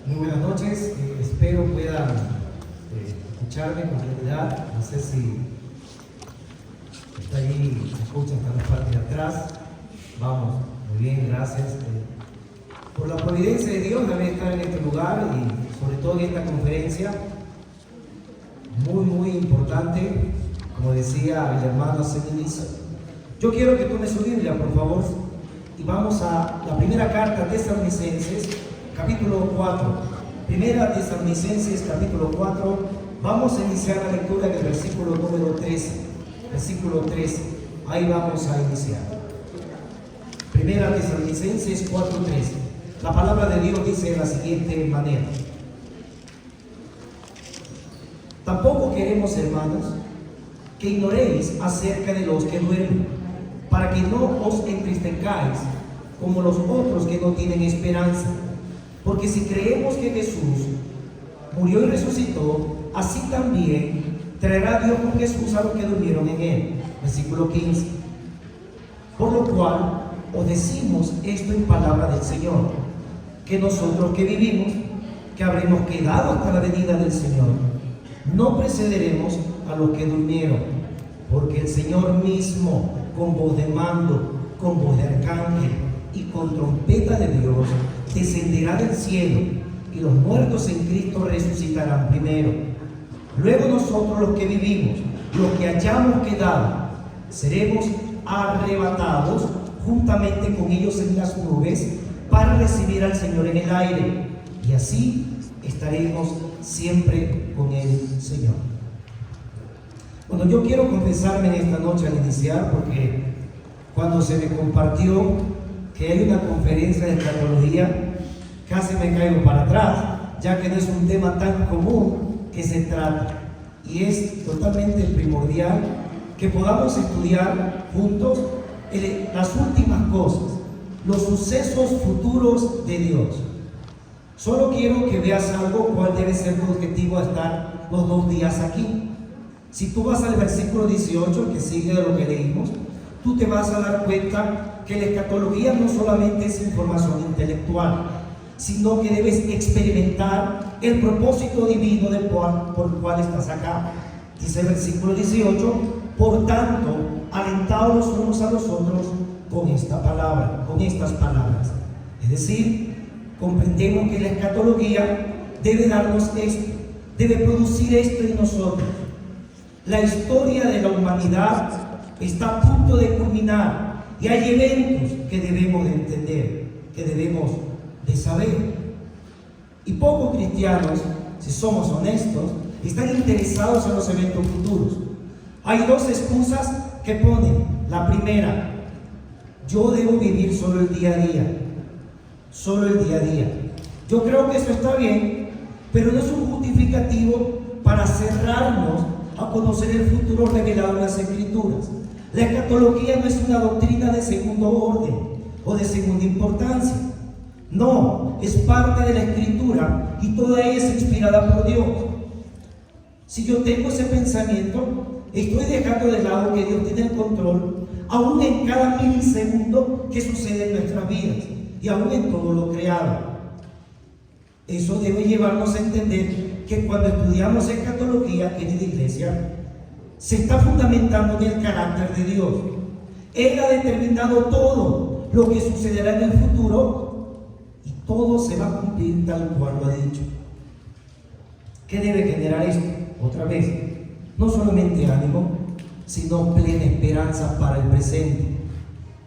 Muy buenas noches, espero puedan escucharme con claridad. No sé si está ahí, se escuchan, está en la parte de atrás. Vamos, muy bien, gracias por la providencia de Dios de haber estado en este lugar y sobre todo en esta conferencia muy importante, como decía el hermano Seminiza. Yo quiero que tome su Biblia, por favor, y vamos a la primera carta a Tesalonicenses, capítulo 4. Primera Tesalonicenses, capítulo 4. Vamos a iniciar la lectura en el versículo número 13. Versículo 13. Ahí vamos a iniciar. Primera Tesalonicenses 4:13. La palabra de Dios dice de la siguiente manera: tampoco queremos, hermanos, que ignoréis acerca de los que duermen, para que no os entristezcáis como los otros que no tienen esperanza. Porque si creemos que Jesús murió y resucitó, así también traerá Dios con Jesús a los que durmieron en él. Versículo 15. Por lo cual os decimos esto en palabra del Señor, que nosotros que vivimos, que habremos quedado hasta la venida del Señor, no precederemos a los que durmieron, porque el Señor mismo, con voz de mando, con voz de arcángel y con trompeta de Dios, descenderá del cielo, y los muertos en Cristo resucitarán primero. Luego nosotros, los que vivimos, los que hayamos quedado, seremos arrebatados juntamente con ellos en las nubes para recibir al Señor en el aire, y así estaremos siempre con el Señor. Bueno, yo quiero confesarme en esta noche al iniciar, porque cuando se me compartió que hay una conferencia de escatología, casi me caigo para atrás, ya que no es un tema tan común que se trata, y es totalmente primordial que podamos estudiar juntos las últimas cosas, los sucesos futuros de Dios. Solo quiero que veas algo, cuál debe ser tu objetivo a estar los 2 días aquí. Si tú vas al versículo 18, que sigue de lo que leímos, tú te vas a dar cuenta que la escatología no solamente es información intelectual, sino que debes experimentar el propósito divino por el cual estás acá. Dice el versículo 18: por tanto, alentaos los unos a los otros con esta palabra, con estas palabras. Es decir, comprendemos que la escatología debe darnos esto, debe producir esto en nosotros. La historia de la humanidad está a punto de culminar y hay eventos que debemos de entender, que debemos de saber. Y pocos cristianos, si somos honestos, están interesados en los eventos futuros. Hay 2 excusas que ponen. La primera: yo debo vivir solo el día a día. Solo el día a día. Yo creo que eso está bien, pero no es un justificativo para cerrarnos a conocer el futuro revelado en las Escrituras. La escatología no es una doctrina de segundo orden o de segunda importancia. No, es parte de la Escritura y toda ella es inspirada por Dios. Si yo tengo ese pensamiento, estoy dejando de lado que Dios tiene el control, aún en cada milisegundo que sucede en nuestras vidas y aún en todo lo creado. Eso debe llevarnos a entender que cuando estudiamos escatología, querida iglesia, se está fundamentando en el carácter de Dios. Él ha determinado todo lo que sucederá en el futuro y todo se va a cumplir tal cual lo ha dicho. ¿Qué debe generar esto? Otra vez, no solamente ánimo, sino plena esperanza para el presente.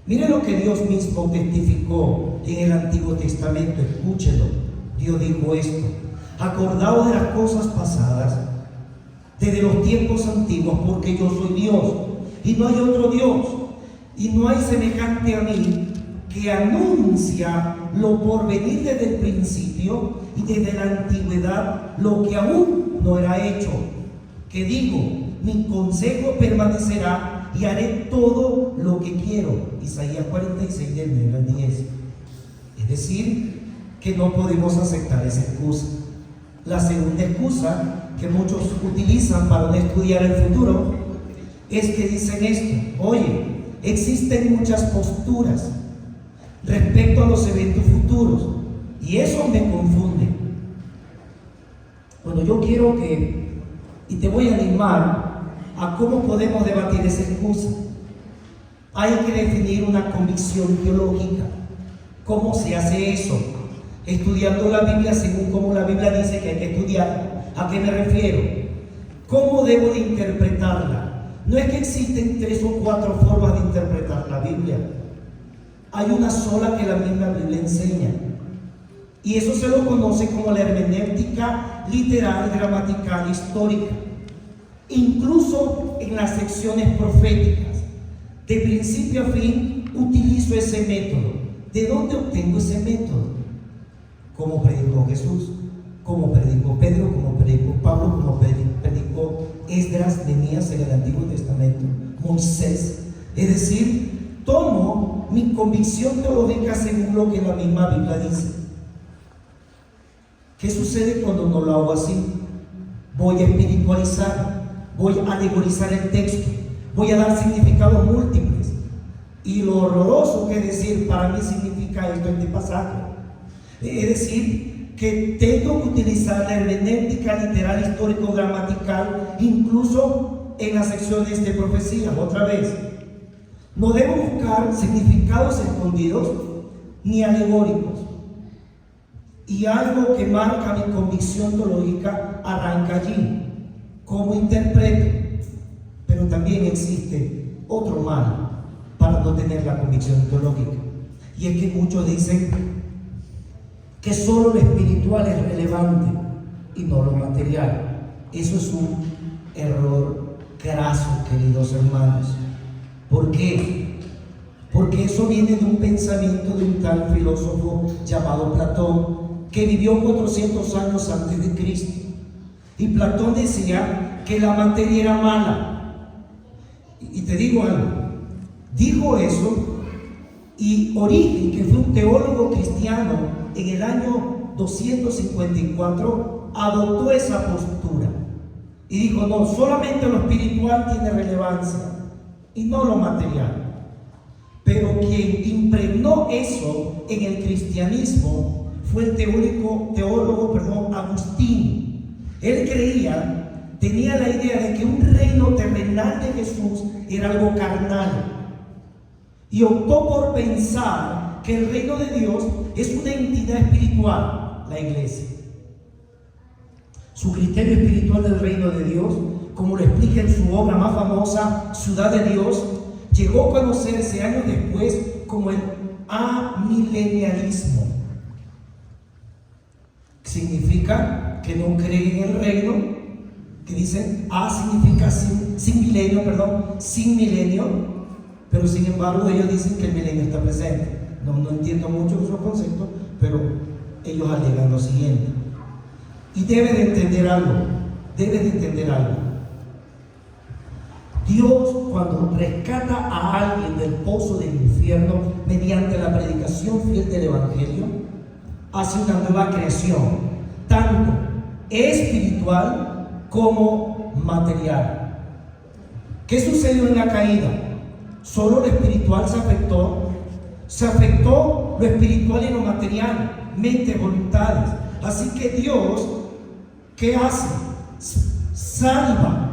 Mire lo que Dios mismo testificó en el Antiguo Testamento, escúchelo. Dios dijo esto: acordaos de las cosas pasadas, desde los tiempos antiguos, porque yo soy Dios, y no hay otro Dios, y no hay semejante a mí, que anuncia lo por venir desde el principio y desde la antigüedad lo que aún no era hecho. Que digo, mi consejo permanecerá y haré todo lo que quiero. Isaías 46, del 9 al 10. Es decir, que no podemos aceptar esa excusa. La segunda excusa que muchos utilizan para no estudiar el futuro es que dicen esto: oye, existen muchas posturas respecto a los eventos futuros y eso me confunde. Pero yo quiero y te voy a animar a cómo podemos debatir esa excusa. Hay que definir una convicción teológica. ¿Cómo se hace eso? Estudiando la Biblia según como la Biblia dice que hay que estudiar. ¿A qué me refiero? ¿Cómo debo de interpretarla? No es que existen 3 o 4 formas de interpretar la Biblia. Hay una sola que la misma Biblia enseña. Y eso se lo conoce como la hermenéutica literal, gramatical, histórica. Incluso en las secciones proféticas, de principio a fin, utilizo ese método. ¿De dónde obtengo ese método? Como predicó Jesús, como predicó Pedro, como predicó Pablo, como predicó Esdras, Nehemías en el Antiguo Testamento, Moisés. Es decir, tomo mi convicción teológica según lo que la misma Biblia dice. ¿Qué sucede cuando no lo hago así? Voy a espiritualizar, voy a alegorizar el texto, voy a dar significados múltiples. Y lo horroroso que es decir, para mí significa esto este pasaje. Es decir, que tengo que utilizar la hermenéutica literal, histórico, gramatical, incluso en las secciones de profecía. Otra vez, no debo buscar significados escondidos ni alegóricos. Y algo que marca mi convicción teológica arranca allí. ¿Cómo interpreto? Pero también existe otro mal para no tener la convicción teológica. Y es que muchos dicen que solo lo espiritual es relevante y no lo material. Eso es un error craso, queridos hermanos. ¿Por qué? Porque eso viene de un pensamiento de un tal filósofo llamado Platón, que vivió 400 años antes de Cristo. Y Platón decía que la materia era mala. Y te digo algo, dijo eso, y Origen, que fue un teólogo cristiano en el año 254, adoptó esa postura y dijo: no, solamente lo espiritual tiene relevancia y no lo material. Pero quien impregnó eso en el cristianismo fue el teólogo Agustín. Él tenía la idea de que un reino terrenal de Jesús era algo carnal, y optó por pensar que el reino de Dios es una entidad espiritual, la iglesia. Su criterio espiritual del reino de Dios, como lo explica en su obra más famosa, Ciudad de Dios, llegó a conocerse años después como el amilenialismo. Significa que no creen en el reino, que dicen significa sin milenio, pero sin embargo ellos dicen que el milenio está presente. No entiendo mucho esos conceptos, pero ellos alegan lo siguiente. Y debe de entender algo. Dios, cuando rescata a alguien del pozo del infierno mediante la predicación fiel del Evangelio, hace una nueva creación, tanto espiritual como material. ¿Qué sucedió en la caída? Solo lo espiritual se afectó lo espiritual y lo material, mente, voluntades. Así que Dios, ¿qué hace? Salva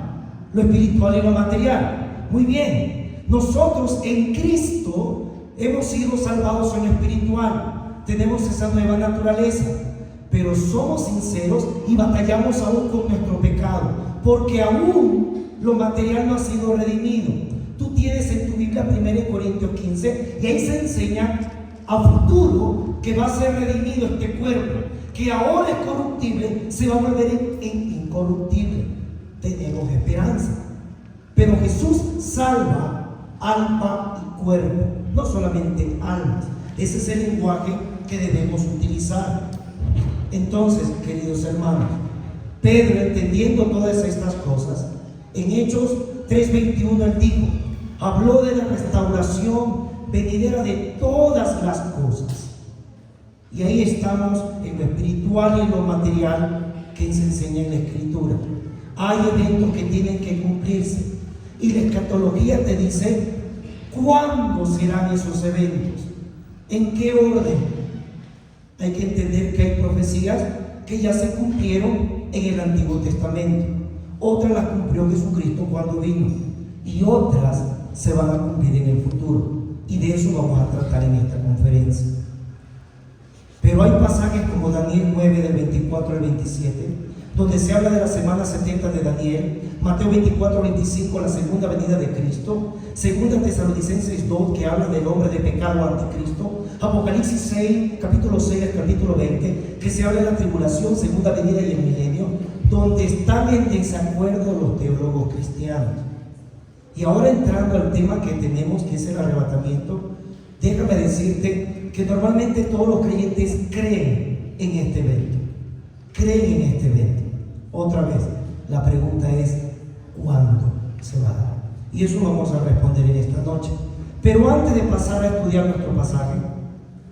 lo espiritual y lo material. Muy bien, nosotros en Cristo hemos sido salvados en lo espiritual. Tenemos esa nueva naturaleza, pero somos sinceros y batallamos aún con nuestro pecado, porque aún lo material no ha sido redimido. Tú tienes en tu Biblia 1 Corintios 15, y ahí se enseña a futuro que va a ser redimido este cuerpo, que ahora es corruptible, se va a volver en incorruptible. Tenemos esperanza. Pero Jesús salva alma y cuerpo, no solamente almas. Ese es el lenguaje que debemos utilizar. Entonces, queridos hermanos, Pedro, entendiendo todas estas cosas, en Hechos 3:21 él dijo, habló de la restauración venidera de todas las cosas. Y ahí estamos en lo espiritual y en lo material que se enseña en la Escritura. Hay eventos que tienen que cumplirse, y la escatología te dice cuándo serán esos eventos, en qué orden. Hay que entender que hay profecías que ya se cumplieron en el Antiguo Testamento. Otras las cumplió Jesucristo cuando vino y otras se van a cumplir en el futuro. Y de eso vamos a tratar en esta conferencia. Pero hay pasajes como Daniel 9 del 24 al 27, donde se habla de la semana 70 de Daniel, Mateo 24 al 25, la segunda venida de Cristo, segunda Tesalonicenses 2, que habla del hombre de pecado anticristo, Apocalipsis 6, capítulo 6 al capítulo 20, que se habla de la tribulación, segunda venida y el milenio, donde están en desacuerdo los teólogos cristianos. Y ahora entrando al tema que tenemos, que es el arrebatamiento, déjame decirte que normalmente todos los creyentes creen en este evento. Creen en este evento. Otra vez, la pregunta es, ¿cuándo se va a dar? Y eso vamos a responder en esta noche. Pero antes de pasar a estudiar nuestro pasaje,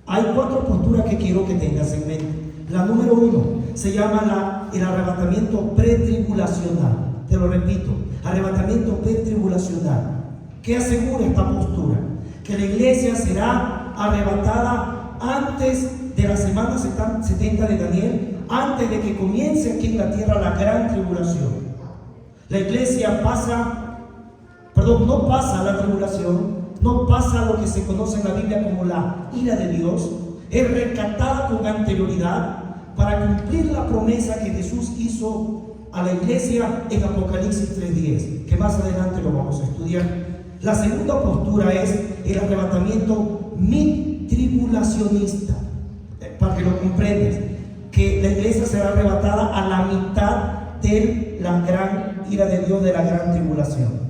hay 4 posturas que quiero que tengas en mente. La número 1 se llama el arrebatamiento pretribulacional. Te lo repito, arrebatamiento pretribulacional. ¿Qué asegura esta postura? Que la iglesia será arrebatada antes de la semana 70 de Daniel, antes de que comience aquí en la tierra la gran tribulación. La iglesia no pasa la tribulación, no pasa lo que se conoce en la Biblia como la ira de Dios, es rescatada con anterioridad para cumplir la promesa que Jesús hizo a la iglesia en Apocalipsis 3:10, que más adelante lo vamos a estudiar. La segunda postura es el arrebatamiento tribulacionista, para que lo comprendas, que la iglesia será arrebatada a la mitad de la gran ira de Dios, de la gran tribulación.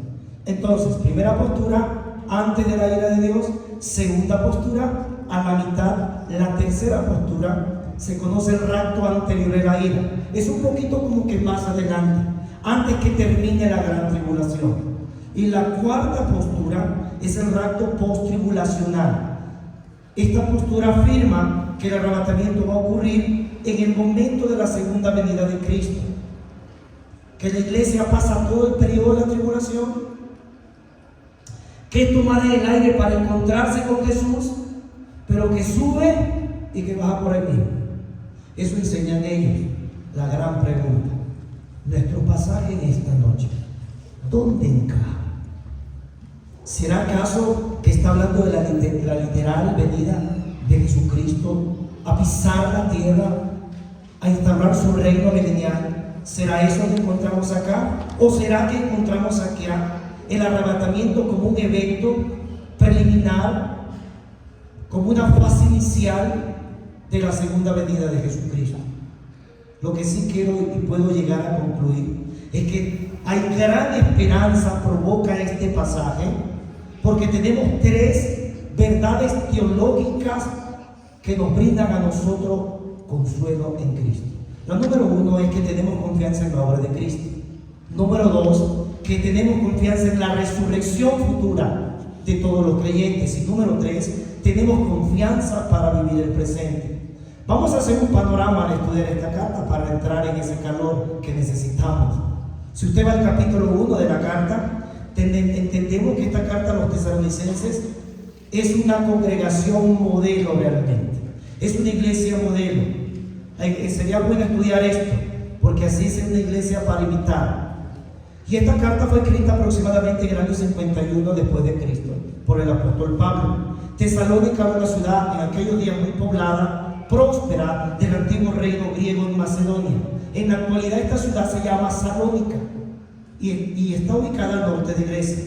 Entonces, primera postura, antes de la ira de Dios. Segunda postura, a la mitad. La tercera postura se conoce el rapto anterior a la ira. Es un poquito como que más adelante, antes que termine la gran tribulación. Y la cuarta postura es el rapto post-tribulacional. Esta postura afirma que el arrebatamiento va a ocurrir en el momento de la segunda venida de Cristo, que la iglesia pasa todo el periodo de la tribulación, que tomará el aire para encontrarse con Jesús, pero que sube y que baja por ahí mismo. Eso enseñan ellos. La gran pregunta, nuestro pasaje en esta noche, ¿dónde encaja? ¿Será acaso que está hablando de la literal venida de Jesucristo a pisar la tierra, a instaurar su reino milenial? ¿Será eso que encontramos acá? ¿O será que encontramos aquí el arrebatamiento como un evento preliminar, como una fase inicial de la segunda venida de Jesucristo? Lo que sí quiero y puedo llegar a concluir es que hay gran esperanza, provoca este pasaje, porque tenemos 3 verdades teológicas que nos brindan a nosotros consuelo en Cristo. La número 1 es que tenemos confianza en la obra de Cristo. Número 2, que tenemos confianza en la resurrección futura de todos los creyentes. Y número 3, tenemos confianza para vivir el presente. Vamos a hacer un panorama al estudiar esta carta para entrar en ese calor que necesitamos. Si usted va al capítulo 1 de la carta, entendemos que esta carta a los tesalonicenses es una congregación modelo realmente. Es una iglesia modelo. Sería bueno estudiar esto, porque así es una iglesia para imitar. Y esta carta fue escrita aproximadamente en el año 51 después de Cristo por el apóstol Pablo. Tesalónica era una ciudad en aquellos días muy poblada, próspera, del antiguo reino griego en Macedonia. En la actualidad esta ciudad se llama Salónica y está ubicada al norte de Grecia.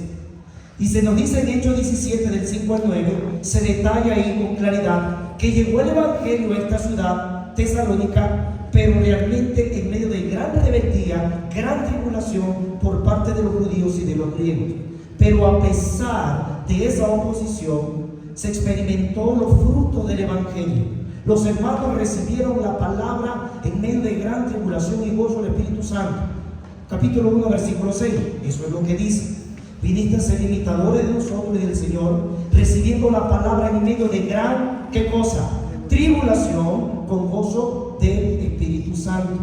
Y se nos dice en Hechos 17 del 5 al 9, se detalla ahí con claridad que llegó el evangelio a esta ciudad Tesalónica, pero realmente en medio de gran rebeldía, gran tribulación por parte de los judíos y de los griegos. Pero a pesar de esa oposición, se experimentó los frutos del evangelio. Los hermanos recibieron la palabra en medio de gran tribulación y gozo del Espíritu Santo. Capítulo 1, versículo 6, eso es lo que dice: viniste a ser imitadores de nosotros y del Señor, recibiendo la palabra en medio de gran, ¿qué cosa? Tribulación, con gozo del Espíritu Santo.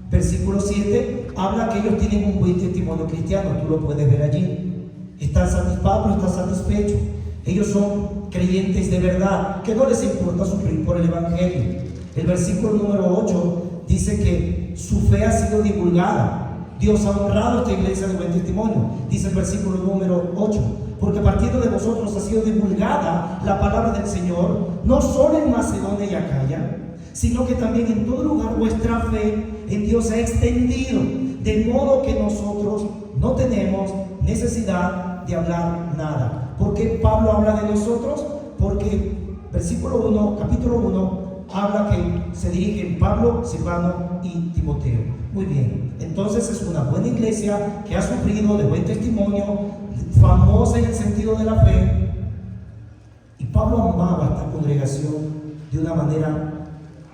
Versículo 7 habla que ellos tienen un buen testimonio cristiano, tú lo puedes ver allí. Están satisfechos, están satisfechos. Ellos son creyentes de verdad, que no les importa sufrir por el evangelio. El versículo número 8 dice que su fe ha sido divulgada. Dios ha honrado a esta iglesia de buen testimonio. Dice el versículo número 8: porque partiendo de vosotros ha sido divulgada la palabra del Señor, no solo en Macedonia y Acaya, sino que también en todo lugar vuestra fe en Dios se ha extendido, de modo que nosotros no tenemos necesidad de hablar nada. ¿Por qué Pablo habla de nosotros? Porque capítulo 1 habla que se dirigen Pablo, Silvano y Timoteo. Muy bien, entonces es una buena iglesia que ha sufrido de buen testimonio, famosa en el sentido de la fe. Y Pablo amaba a esta congregación de una manera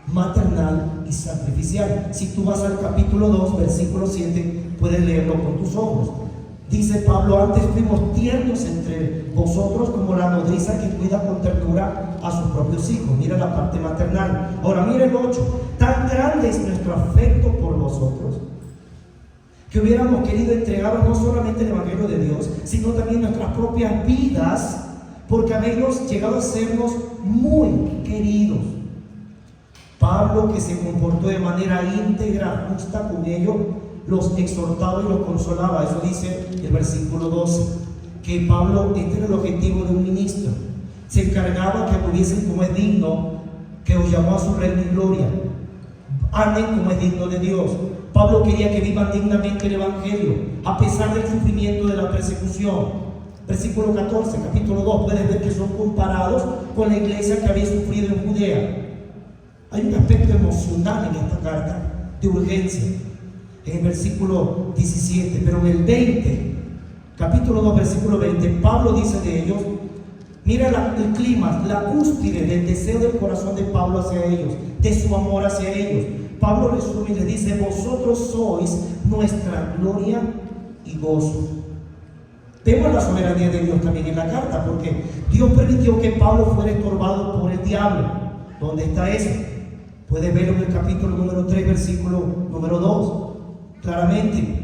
maternal y sacrificial. Si tú vas al capítulo 2, versículo 7, puedes leerlo con tus ojos. Dice Pablo: antes fuimos tiernos entre vosotros como la nodriza que cuida con ternura a sus propios hijos. Mira la parte maternal. Ahora mira el 8: tan grande es nuestro afecto por vosotros, que hubiéramos querido entregaros no solamente el Evangelio de Dios, sino también nuestras propias vidas, porque habéis llegado a sernos muy queridos. Pablo, que se comportó de manera íntegra, justa con ellos, los exhortaba y los consolaba. Eso dice el versículo 12, que Pablo, este era el objetivo de un ministro. Se encargaba que tuviesen como es digno, que os llamó a su reino y gloria. Anden como es digno de Dios. Pablo quería que vivan dignamente el Evangelio, a pesar del sufrimiento de la persecución. Versículo 14, capítulo 2, puedes ver que son comparados con la iglesia que había sufrido en Judea. Hay un aspecto emocional en esta carta de urgencia. En el versículo 17, pero en el 20, capítulo 2, versículo 20, Pablo dice de ellos, mira el clima, la cúspide del deseo del corazón de Pablo hacia ellos, de su amor hacia ellos. Pablo resume y le dice: vosotros sois nuestra gloria y gozo. Vemos la soberanía de Dios también en la carta, porque Dios permitió que Pablo fuera estorbado por el diablo. ¿Dónde está eso? Puedes verlo en el capítulo número 3, versículo número 2. Claramente,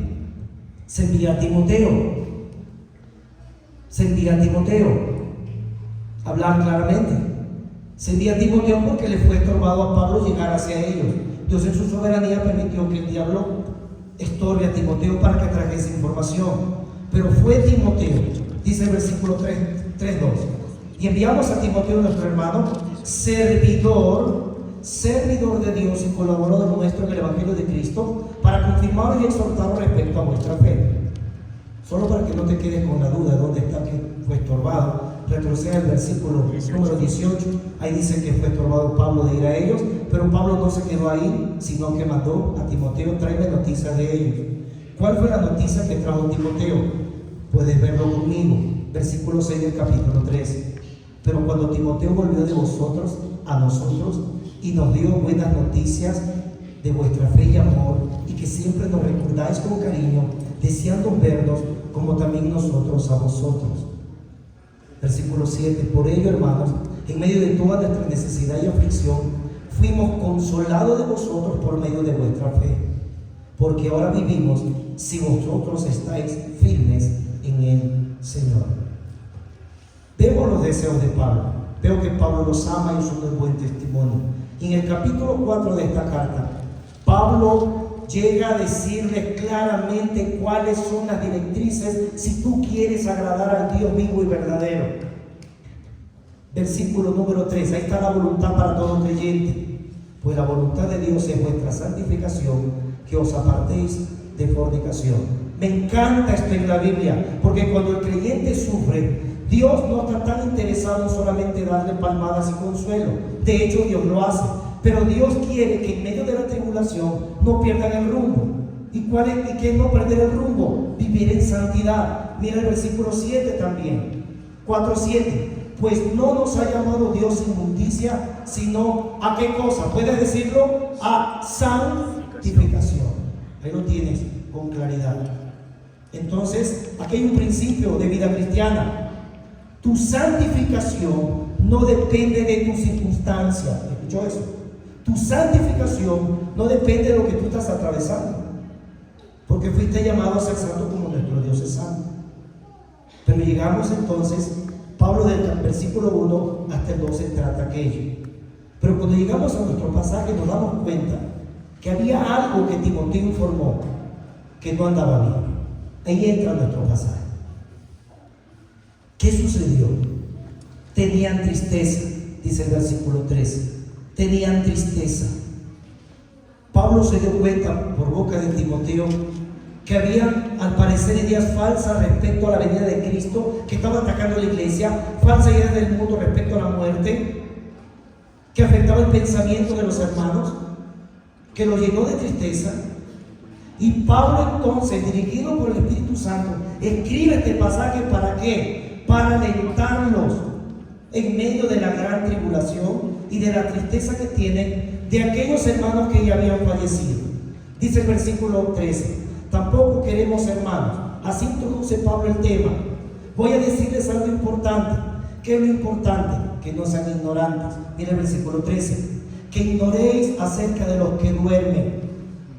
se envía a Timoteo. Hablar claramente. Se envía a Timoteo porque le fue estorbado a Pablo llegar hacia ellos. Dios en su soberanía permitió que el diablo estorbe a Timoteo para que trajese información. Pero fue Timoteo, dice el versículo 3:2. Y enviamos a Timoteo, nuestro hermano, servidor de Dios y colaborador nuestro en el Evangelio de Cristo, para confirmar y exhortar respecto a vuestra fe. Solo para que no te quedes con la duda de dónde está que fue estorbado, retrocede al versículo número 18. Ahí dice que fue estorbado Pablo de ir a ellos, pero Pablo no se quedó ahí, sino que mandó a Timoteo: tráeme noticias de ellos. ¿Cuál fue la noticia que trajo Timoteo? Puedes verlo conmigo, versículo 6 del capítulo 3. Pero cuando Timoteo volvió de vosotros a nosotros y nos dio buenas noticias de vuestra fe y amor, y que siempre nos recordáis con cariño, deseando vernos como también nosotros a vosotros. Versículo 7. Por ello, hermanos, en medio de toda nuestra necesidad y aflicción, fuimos consolados de vosotros por medio de vuestra fe, porque ahora vivimos si vosotros estáis firmes en el Señor. Vemos los deseos de Pablo. Veo que Pablo los ama y son de buen testimonio. Y en el capítulo 4 de esta carta, Pablo llega a decirles claramente cuáles son las directrices si tú quieres agradar al Dios vivo y verdadero. Versículo número 3, ahí está la voluntad para todo creyente. Pues la voluntad de Dios es vuestra santificación, que os apartéis de fornicación. Me encanta esto en la Biblia, porque cuando el creyente sufre, Dios no está tan interesado en solamente darle palmadas y consuelo. De hecho, Dios lo hace. Pero Dios quiere que en medio de la tribulación no pierdan el rumbo. ¿Y qué es no perder el rumbo? Vivir en santidad. Mira el versículo 7 también. 4:7. Pues no nos ha llamado Dios inmundicia, sino ¿a qué cosa? ¿Puedes decirlo? A santificación. Ahí lo tienes con claridad. Entonces, aquí hay un principio de vida cristiana. Tu santificación no depende de tus circunstancias. ¿Escuchó eso? Tu santificación no depende de lo que tú estás atravesando, porque fuiste llamado a ser santo como nuestro Dios es santo. Pero llegamos entonces, Pablo del versículo 1 hasta el 12 trata aquello. Pero cuando llegamos a nuestro pasaje nos damos cuenta que había algo que Timoteo informó que no andaba bien. Ahí entra nuestro pasaje. ¿Qué sucedió? Tenían tristeza, dice el versículo 13. Tenían tristeza. Pablo se dio cuenta por boca de Timoteo que había, al parecer, ideas falsas respecto a la venida de Cristo, que estaban atacando a la iglesia, falsas ideas del mundo respecto a la muerte, que afectaba el pensamiento de los hermanos, que lo llenó de tristeza. Y Pablo entonces, dirigido por el Espíritu Santo, escribe este pasaje. ¿Para qué? Para alentarlos en medio de la gran tribulación y de la tristeza que tienen de aquellos hermanos que ya habían fallecido. Dice el versículo 13: tampoco queremos, hermanos, así introduce Pablo el tema. Voy a decirles algo importante. ¿Qué es lo importante? Que no sean ignorantes. Mira el versículo 13: que ignoréis acerca de los que duermen.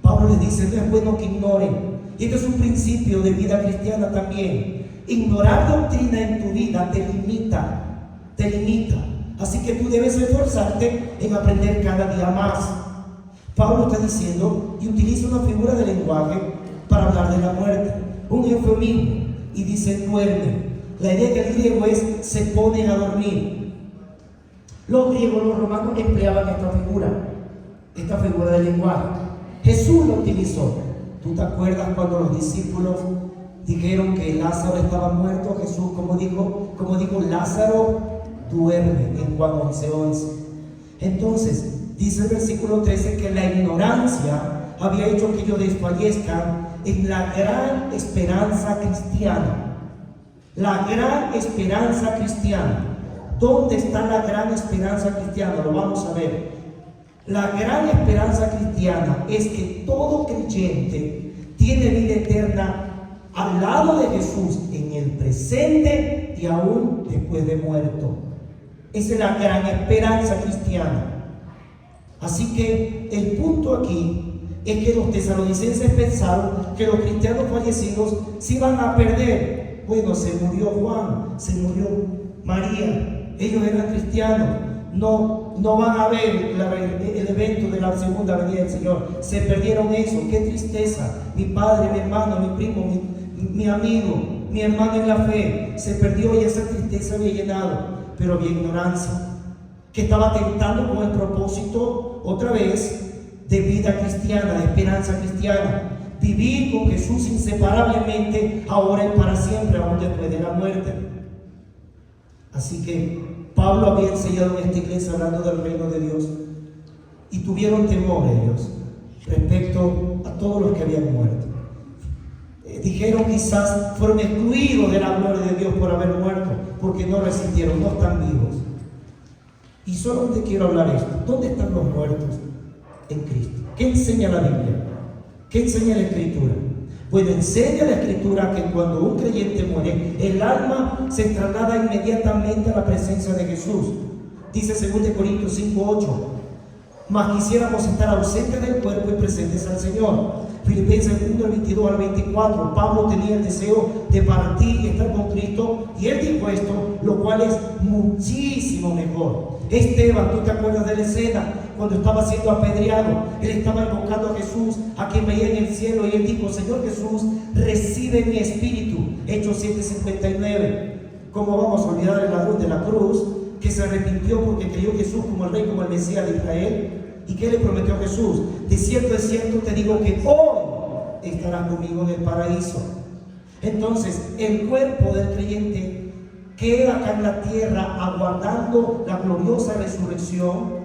Pablo les dice, no es bueno que ignoren. Y esto es un principio de vida cristiana también. Ignorar doctrina en tu vida te limita. Así que tú debes esforzarte en aprender cada día más. Pablo está diciendo y utiliza una figura de lenguaje para hablar de la muerte, un eufemismo, y dice duermen. La idea del griego es se ponen a dormir. Los griegos, los romanos empleaban esta figura de lenguaje. Jesús lo utilizó. ¿Tú te acuerdas cuando los discípulos dijeron que Lázaro estaba muerto? Jesús, como dijo, Lázaro duerme en Juan 11:11. Entonces, dice el versículo 13 que la ignorancia había hecho que ellos desfallezcan en la gran esperanza cristiana. La gran esperanza cristiana. ¿Dónde está la gran esperanza cristiana? Lo vamos a ver. La gran esperanza cristiana es que todo creyente tiene vida eterna al lado de Jesús en el presente y aún después de muerto. Esa es la gran esperanza cristiana. Así que el punto aquí es que los tesalonicenses pensaron que los cristianos fallecidos se iban a perder. Bueno, se murió Juan, se murió María, ellos eran cristianos, no van a ver el evento de la segunda venida del Señor, se perdieron eso. Qué tristeza. Mi padre, mi hermano, mi primo, mi amigo, mi hermano en la fe se perdió, y esa tristeza había llenado. Pero había ignorancia que estaba atentando con el propósito otra vez de vida cristiana, de esperanza cristiana, vivir con Jesús inseparablemente ahora y para siempre, aún después de la muerte. Así que Pablo había enseñado en esta iglesia hablando del reino de Dios, y tuvieron temor ellos respecto a todos los que habían muerto. Dijeron, quizás fueron excluidos de la gloria de Dios por haber muerto, porque no resistieron, no están vivos. Y solamente quiero hablar esto: ¿dónde están los muertos en Cristo? ¿Qué enseña la Biblia? ¿Qué enseña la Escritura? Bueno, enseña la Escritura que cuando un creyente muere, el alma se traslada inmediatamente a la presencia de Jesús. Dice 2 Corintios 5:8: mas quisiéramos estar ausentes del cuerpo y presentes al Señor. Filipenses 1:22-24. Pablo tenía el deseo de partir y estar con Cristo, y él dijo esto, lo cual es muchísimo mejor. Esteban, ¿tú te acuerdas de la escena? Cuando estaba siendo apedreado, él estaba invocando a Jesús, a quien veía en el cielo, y él dijo: Señor Jesús, recibe mi espíritu. Hechos 7:59. ¿Cómo vamos a olvidar el ladrón de la cruz, que se arrepintió porque creyó en Jesús como el Rey, como el Mesías de Israel? ¿Y qué le prometió Jesús? De cierto te digo que hoy estarás conmigo en el paraíso. Entonces, el cuerpo del creyente queda acá en la tierra aguardando la gloriosa resurrección.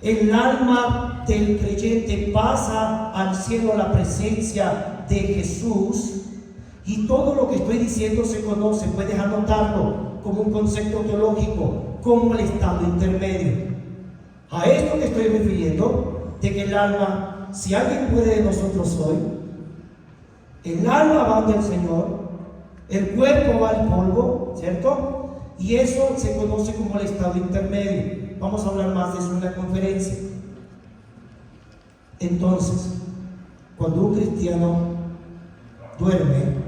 El alma del creyente pasa al cielo a la presencia de Jesús. Y todo lo que estoy diciendo se conoce, puedes anotarlo como un concepto teológico, como el estado intermedio. A esto que estoy refiriendo, de que el alma, si alguien puede de nosotros hoy, el alma va ante el Señor, el cuerpo va al polvo, ¿cierto? Y eso se conoce como el estado intermedio. Vamos a hablar más de eso en la conferencia. Entonces, cuando un cristiano duerme,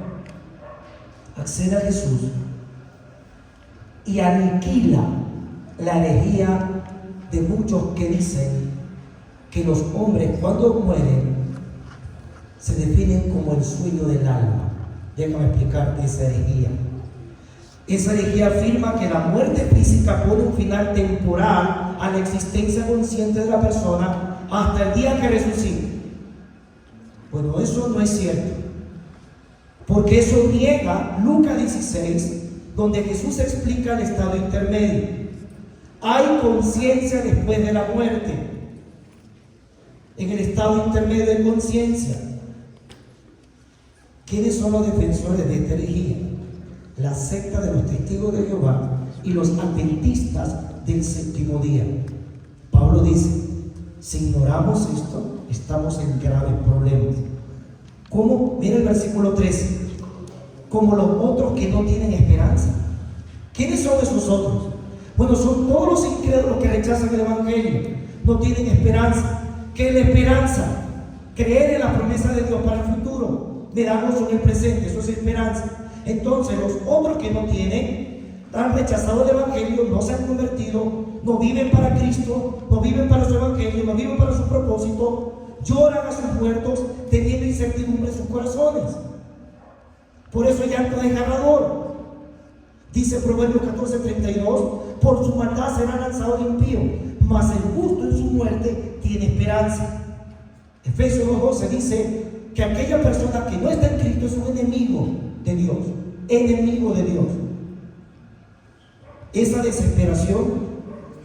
accede a Jesús y aniquila la herejía de muchos que dicen que los hombres cuando mueren se definen como el sueño del alma. Déjame explicarte esa herejía. Esa herejía afirma que la muerte física pone un final temporal a la existencia consciente de la persona hasta el día que resucite. Bueno, eso no es cierto, porque eso niega Lucas 16, donde Jesús explica el estado intermedio. Hay conciencia después de la muerte, en el estado intermedio de conciencia. ¿Quiénes son los defensores de esta herejía? La secta de los testigos de Jehová y los adventistas del séptimo día. Pablo dice, si ignoramos esto, estamos en graves problemas. ¿Cómo? Mira el versículo 13. Como los otros que no tienen esperanza. ¿Quiénes son esos otros? Bueno, son todos los incrédulos que rechazan el Evangelio. No tienen esperanza. ¿Qué es la esperanza? Creer en la promesa de Dios para el futuro. Me da gozo en el presente, eso es esperanza. Entonces los otros que no tienen, han rechazado el Evangelio, no se han convertido, no viven para Cristo, no viven para su Evangelio, no viven para su propósito, lloran a sus muertos teniendo incertidumbre en sus corazones. Por eso hay llanto desgarrador. Dice Proverbios 14:32, por su maldad será lanzado el impío, mas el justo en su muerte tiene esperanza. Efesios 2:12 dice que aquella persona que no está en Cristo es un enemigo de Dios, enemigo de Dios. Esa desesperación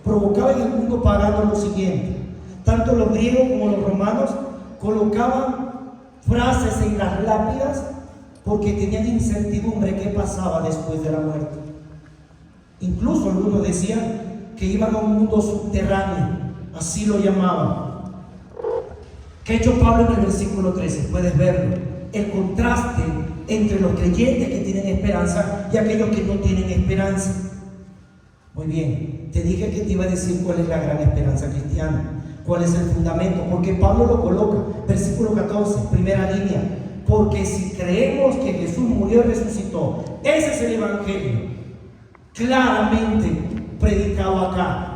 provocaba en el mundo pagano lo siguiente: tanto los griegos como los romanos colocaban frases en las lápidas porque tenían incertidumbre qué pasaba después de la muerte. Incluso algunos decían que iban a un mundo subterráneo, así lo llamaban. ¿Qué ha hecho Pablo en el versículo 13? Puedes verlo, el contraste entre los creyentes que tienen esperanza y aquellos que no tienen esperanza. Muy bien, te dije que te iba a decir cuál es la gran esperanza cristiana, cuál es el fundamento, porque Pablo lo coloca, versículo 14, primera línea: porque si creemos que Jesús murió y resucitó, ese es el Evangelio claramente predicado acá.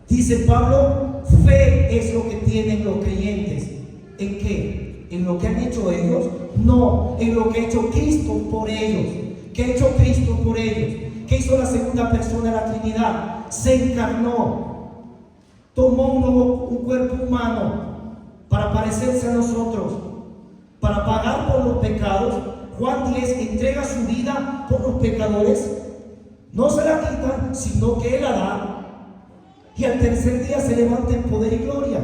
Dice Pablo, fe es lo que tienen los creyentes. ¿En qué? ¿En lo que han hecho ellos? No, en lo que ha hecho Cristo por ellos. ¿Qué ha hecho Cristo por ellos? ¿Qué hizo la segunda persona de la Trinidad? Se encarnó, tomó un cuerpo humano para parecerse a nosotros, para pagar por los pecados. Juan 10, entrega su vida por los pecadores. No se la quita, sino que Él la da. Y al tercer día se levanta en poder y gloria.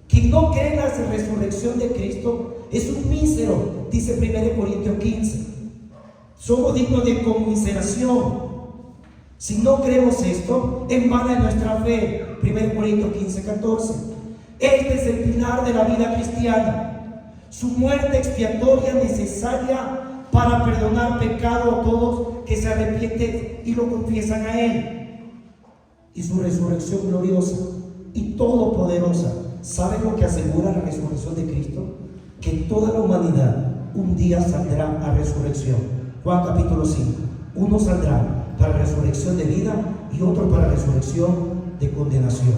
Quien no cree en la resurrección de Cristo es un mísero, dice 1 Corintios 15. Somos dignos de conmiseración. Si no creemos esto, en vano es nuestra fe. 1 Corintios 15:14. Este es el pilar de la vida cristiana. Su muerte expiatoria necesaria para perdonar pecado a todos que se arrepienten y lo confiesan a Él. Y su resurrección gloriosa y todopoderosa. ¿Saben lo que asegura la resurrección de Cristo? Que toda la humanidad un día saldrá a resurrección. Juan capítulo 5. Uno saldrá para resurrección de vida y otro para resurrección de condenación.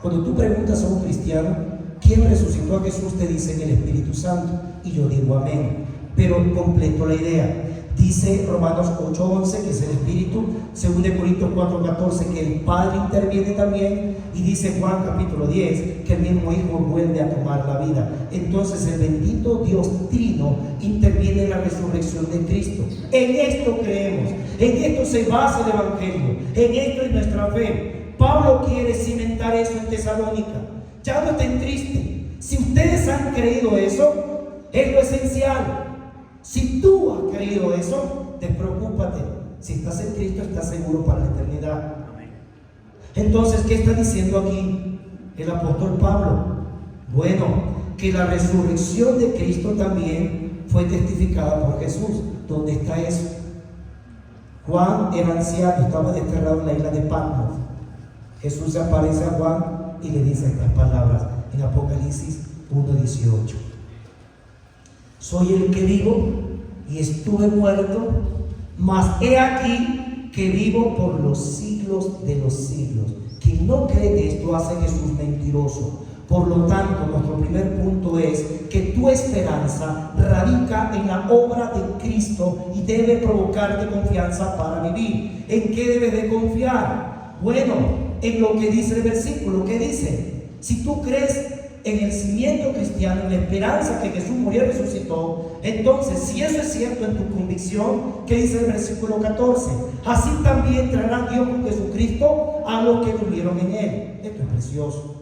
Cuando tú preguntas a un cristiano, ¿quién resucitó a Jesús? Te dicen el Espíritu Santo. Y yo digo amén. Pero completo la idea. Dice Romanos 8:11 que es el Espíritu, 2 Corintios 4:14 que el Padre interviene también, y dice Juan capítulo 10 que el mismo Hijo vuelve a tomar la vida. Entonces el bendito Dios Trino interviene en la resurrección de Cristo. En esto creemos, en esto se basa el Evangelio, en esto es nuestra fe. Pablo quiere cimentar eso en Tesalónica. Ya no estén tristes. Si ustedes han creído eso, es lo esencial. Si tú has creído eso, despreocúpate. Si estás en Cristo, estás seguro para la eternidad. Entonces, ¿qué está diciendo aquí el apóstol Pablo? Bueno, que la resurrección de Cristo también fue testificada por Jesús. ¿Dónde está eso? Juan era anciano, estaba desterrado en la isla de Patmos. Jesús se aparece a Juan y le dice estas palabras en Apocalipsis 1:18. Soy el que vivo y estuve muerto, mas he aquí que vivo por los siglos de los siglos. Quien no cree que esto hace a Jesús mentiroso. Por lo tanto, nuestro primer punto es que tu esperanza radica en la obra de Cristo y debe provocarte confianza para vivir. ¿En qué debes de confiar? Bueno, en lo que dice el versículo. ¿Qué dice? Si tú crees en el cimiento cristiano, en la esperanza que Jesús murió y resucitó, entonces, si eso es cierto en tu convicción, ¿qué dice el versículo 14? Así también traerá Dios con Jesucristo a los que durmieron en Él. Esto es precioso.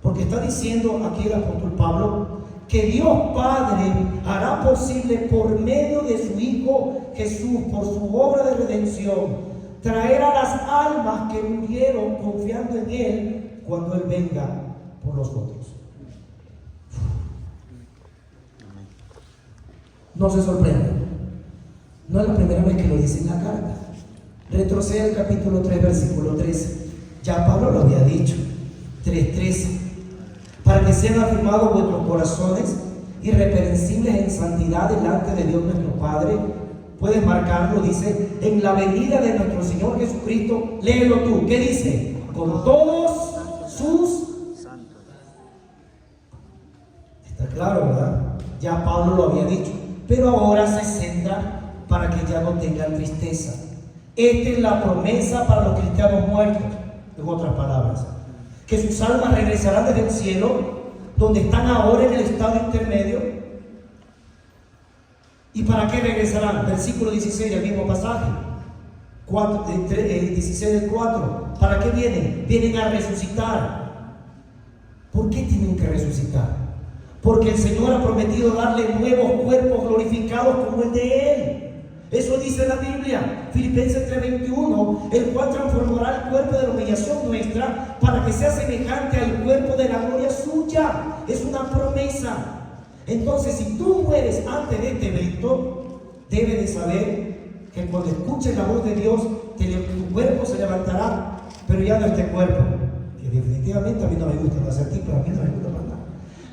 Porque está diciendo aquí el apóstol Pablo que Dios Padre hará posible por medio de su Hijo Jesús, por su obra de redención, traer a las almas que murieron confiando en Él cuando Él venga por los otros. No se sorprenda. No es la primera vez que lo dice en la carta. Retrocede al capítulo 3, versículo 13. Ya Pablo lo había dicho. 3:13. Para que sean afirmados vuestros corazones irreprensibles en santidad delante de Dios nuestro Padre. Puedes marcarlo, dice, en la venida de nuestro Señor Jesucristo. Léelo tú, ¿qué dice? Con todos sus santos. Está claro, ¿verdad? Ya Pablo lo había dicho. Pero ahora se centra para que ya no tengan tristeza. Esta es la promesa para los cristianos muertos, en otras palabras. Que sus almas regresarán desde el cielo, donde están ahora en el estado intermedio. ¿Y para qué regresarán? Versículo 16 del mismo pasaje, 16 del 4. ¿Para qué vienen? Vienen a resucitar. ¿Por qué tienen que resucitar? Porque el Señor ha prometido darle nuevos cuerpos glorificados como el de Él. Eso dice la Biblia, Filipenses 3:21, el cual transformará el cuerpo de la humillación nuestra para que sea semejante al cuerpo de la gloria suya. Es una promesa. Entonces, si tú mueres antes de este evento, debes de saber que cuando escuches la voz de Dios, tu cuerpo se levantará, pero ya no este cuerpo, que definitivamente a mí no me gusta, no sé a ti, pero a mí no me gusta para nada.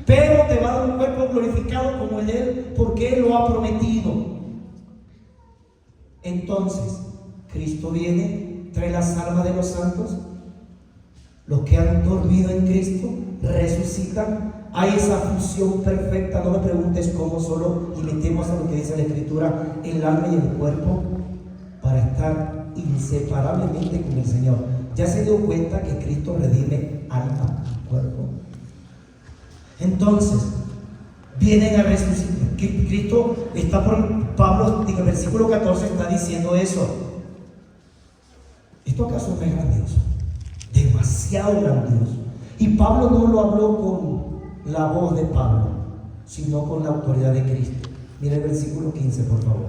Pero te va a dar un cuerpo glorificado como el de Él, porque Él lo ha prometido. Entonces, Cristo viene, trae las almas de los santos, los que han dormido en Cristo, resucitan. Hay esa fusión perfecta. No me preguntes cómo, solo imitemos a lo que dice la Escritura, el alma y el cuerpo, para estar inseparablemente con el Señor. ¿Ya se dio cuenta que Cristo redime alma y cuerpo? Entonces, vienen a resucitar. Cristo está Pablo en el versículo 14 está diciendo eso. ¿Esto acaso no es grandioso? Demasiado grandioso. Y Pablo no lo habló con la voz de Pablo, sino con la autoridad de Cristo. Mira el versículo 15, por favor.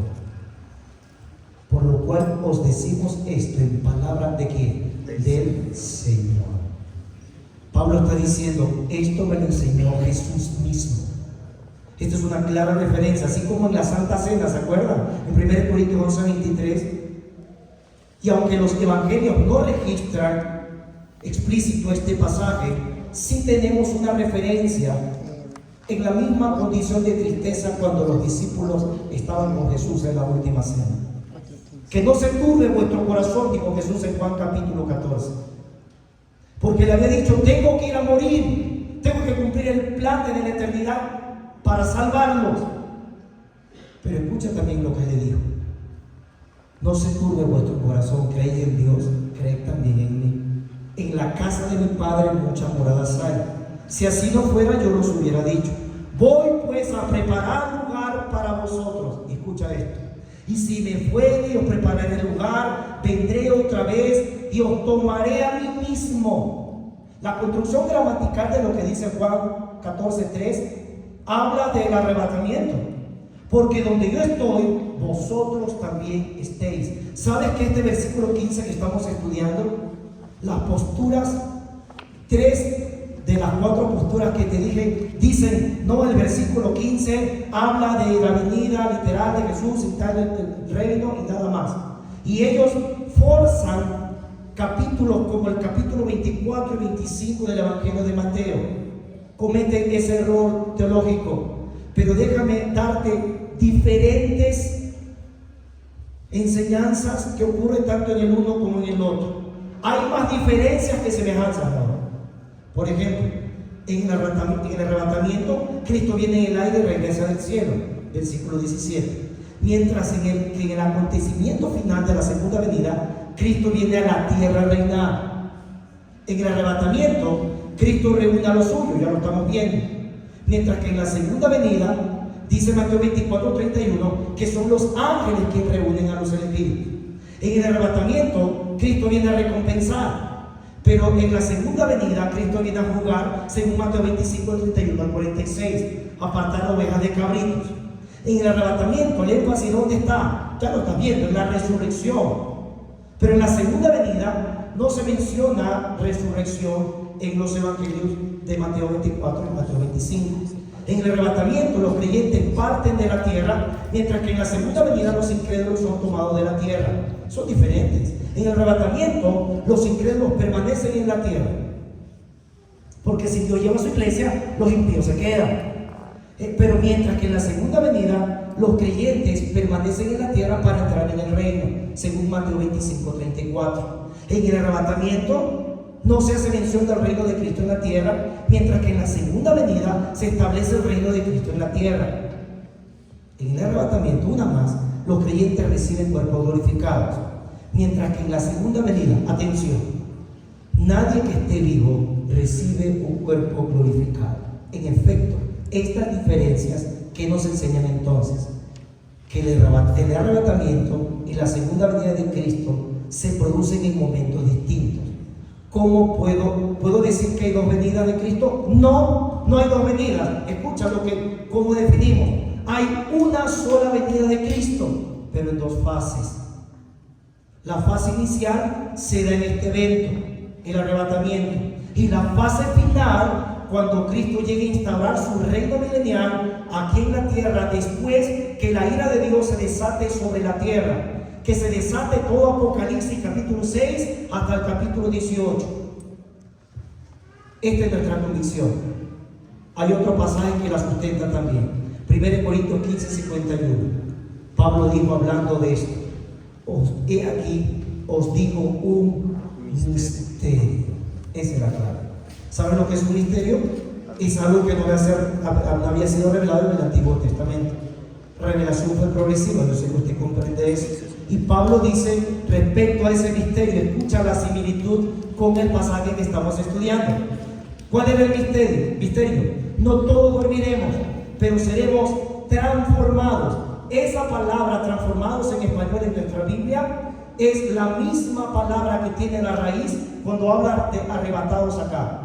Por lo cual os decimos esto en palabra de ¿quién? Del Señor. Pablo está diciendo, esto me lo enseñó Jesús mismo. Esto es una clara referencia, así como en la Santa Cena, ¿se acuerdan? En 1 Corintios 11:23. Y aunque los evangelios no registran explícito este pasaje, sí tenemos una referencia en la misma condición de tristeza cuando los discípulos estaban con Jesús en la última cena. Que no se turbe vuestro corazón, dijo Jesús en Juan capítulo 14. Porque le había dicho, tengo que ir a morir, tengo que cumplir el plan de la eternidad para salvarlos. Pero escucha también lo que le dijo. No se turbe vuestro corazón, creed en Dios, creed también en mí. En la casa de mi Padre muchas moradas hay. Si así no fuera, yo los hubiera dicho. Voy pues a preparar lugar para vosotros. Y escucha esto. Y si me fuere y os prepararé el lugar, vendré otra vez y os tomaré a mí mismo. La construcción gramatical de lo que dice Juan 14:3 habla del arrebatamiento. Porque donde yo estoy, vosotros también estéis. ¿Sabes que este versículo 15 que estamos estudiando, las posturas, 3 de las 4 posturas que te dije, dicen, no, el versículo 15 habla de la venida literal de Jesús, está en el reino y nada más. Y ellos forzan capítulos como el capítulo 24 y 25 del Evangelio de Mateo. Cometen ese error teológico. Pero déjame darte diferentes enseñanzas que ocurren tanto en el uno como en el otro. Hay más diferencias que semejanzas, ¿no? Por ejemplo, En el arrebatamiento, Cristo viene en el aire y regresa del cielo, versículo 17. Mientras que en el acontecimiento final de la segunda venida, Cristo viene a la tierra a reinar. En el arrebatamiento, Cristo reúne a los suyos, ya lo estamos viendo. Mientras que en la segunda venida, dice Mateo 24:31, que son los ángeles que reúnen a los elegidos. En el arrebatamiento, Cristo viene a recompensar. Pero en la segunda venida, Cristo viene a juzgar, según Mateo 25:31 al 46, apartar ovejas de cabritos. En el arrebatamiento, el énfasis, ¿dónde está? Ya lo está viendo, en la resurrección. Pero en la segunda venida no se menciona resurrección en los evangelios de Mateo 24 y Mateo 25. En el arrebatamiento los creyentes parten de la tierra, mientras que en la segunda venida los incrédulos son tomados de la tierra. Son diferentes. En el arrebatamiento los incrédulos permanecen en la tierra, porque si Dios lleva a su iglesia, los impíos se quedan. Pero mientras que en la segunda venida los creyentes permanecen en la tierra para entrar en el reino, según Mateo 25:34. En el arrebatamiento no se hace mención del reino de Cristo en la tierra, mientras que en la segunda venida se establece el reino de Cristo en la tierra. En el arrebatamiento, una más, los creyentes reciben cuerpos glorificados, mientras que en la segunda venida, atención, nadie que esté vivo recibe un cuerpo glorificado. En efecto, estas diferencias que nos enseñan entonces, que el arrebatamiento y la segunda venida de Cristo se producen en momentos distintos. ¿Cómo puedo decir que hay dos venidas de Cristo? No hay dos venidas. Escucha cómo definimos. Hay una sola venida de Cristo, pero en dos fases. La fase inicial se da en este evento, el arrebatamiento, y la fase final, cuando Cristo llegue a instaurar su reino milenial aquí en la tierra, después que la ira de Dios se desate sobre la tierra, que se desate todo Apocalipsis capítulo 6 hasta el capítulo 18. Esta es nuestra convicción. Hay otro pasaje que la sustenta también. 1 Corintios 15:51. Pablo dijo, hablando de esto: he aquí, os digo un misterio. Esa es la clave. ¿Saben lo que es un misterio? Es algo que no había sido revelado en el Antiguo Testamento. Revelación fue progresiva, yo sé que usted comprende eso. Y Pablo dice respecto a ese misterio, escucha la similitud con el pasaje que estamos estudiando. ¿Cuál era el misterio? No todos dormiremos, pero seremos transformados. Esa palabra transformados en español en nuestra Biblia es la misma palabra que tiene la raíz cuando habla de arrebatados acá.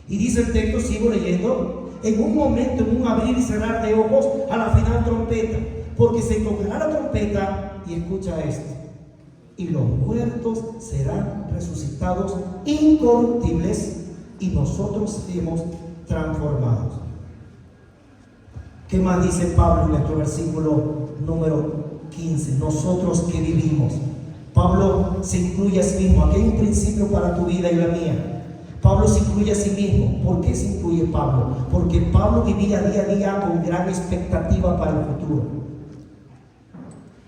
Y dice el texto, sigo leyendo: en un momento, en un abrir y cerrar de ojos, a la final trompeta, porque se tocará la trompeta, y escucha esto, y los muertos serán resucitados incorruptibles, y nosotros seremos transformados. ¿Qué más dice Pablo en nuestro versículo número 15? Nosotros que vivimos. Pablo se incluye a sí mismo. Aquí hay un principio para tu vida y la mía. Pablo se incluye a sí mismo. ¿Por qué se incluye Pablo? Porque Pablo vivía día a día con gran expectativa para el futuro.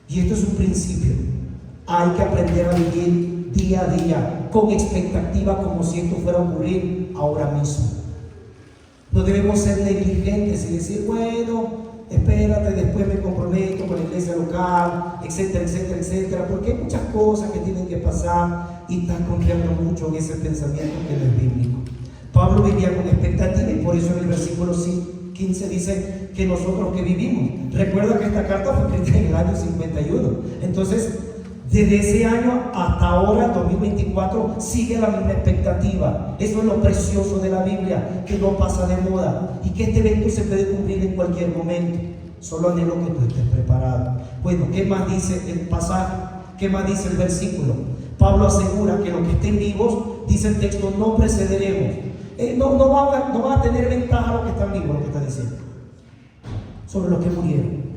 Y esto es un principio. Hay que aprender a vivir día a día con expectativa, como si esto fuera a ocurrir ahora mismo. No debemos ser negligentes y decir, bueno, espérate, después me comprometo con la iglesia local, etcétera, etcétera, etcétera, porque hay muchas cosas que tienen que pasar y estás confiando mucho en ese pensamiento que no es bíblico. Pablo vivía con expectativa, y por eso en el versículo 15 dice que nosotros que vivimos. Recuerda que esta carta fue escrita en el año 51. Entonces, desde ese año hasta ahora, 2024, sigue la misma expectativa. Eso es lo precioso de la Biblia, que no pasa de moda y que este evento se puede cumplir en cualquier momento. Solo anhelo que tú estés preparado. Bueno, ¿qué más dice el pasaje? ¿Qué más dice el versículo? Pablo asegura que los que estén vivos, dice el texto, no precederemos. No van a tener ventaja los que están vivos, lo que está diciendo, sobre los que murieron.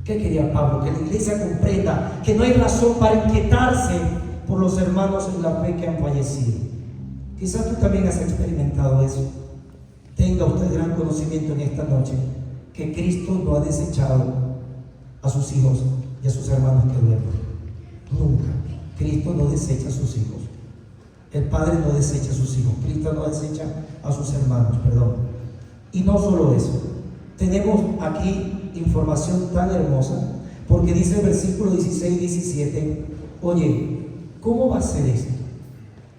¿Qué quería Pablo? Que la iglesia comprenda que no hay razón para inquietarse por los hermanos en la fe que han fallecido. Quizás tú también has experimentado eso. Tenga usted gran conocimiento en esta noche que Cristo no ha desechado a sus hijos y a sus hermanos que duermen. Nunca. Cristo no desecha a sus hijos. El Padre no desecha a sus hijos. Cristo no desecha a sus hermanos, perdón. Y no solo eso, tenemos aquí información tan hermosa, porque dice el versículo 16 y 17, oye, ¿cómo va a ser esto?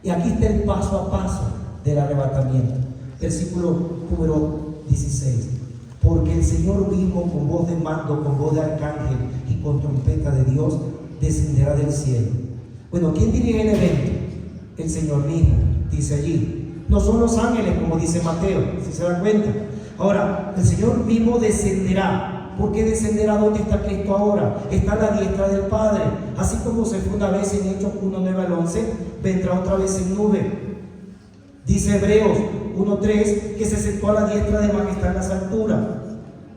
Y aquí está el paso a paso del arrebatamiento. Versículo número 16. Porque el Señor mismo, con voz de mando, con voz de arcángel y con trompeta de Dios, descenderá del cielo. Bueno, ¿quién dirige el evento? El Señor mismo, dice allí. No son los ángeles, como dice Mateo, si se dan cuenta. Ahora, el Señor mismo descenderá. ¿Por qué descenderá? ¿Dónde está Cristo ahora? Está a la diestra del Padre. Así como se fue una vez en Hechos 1:9 al 11, vendrá otra vez en nube. Dice Hebreos 1:3 que se sentó a la diestra de majestad en las alturas.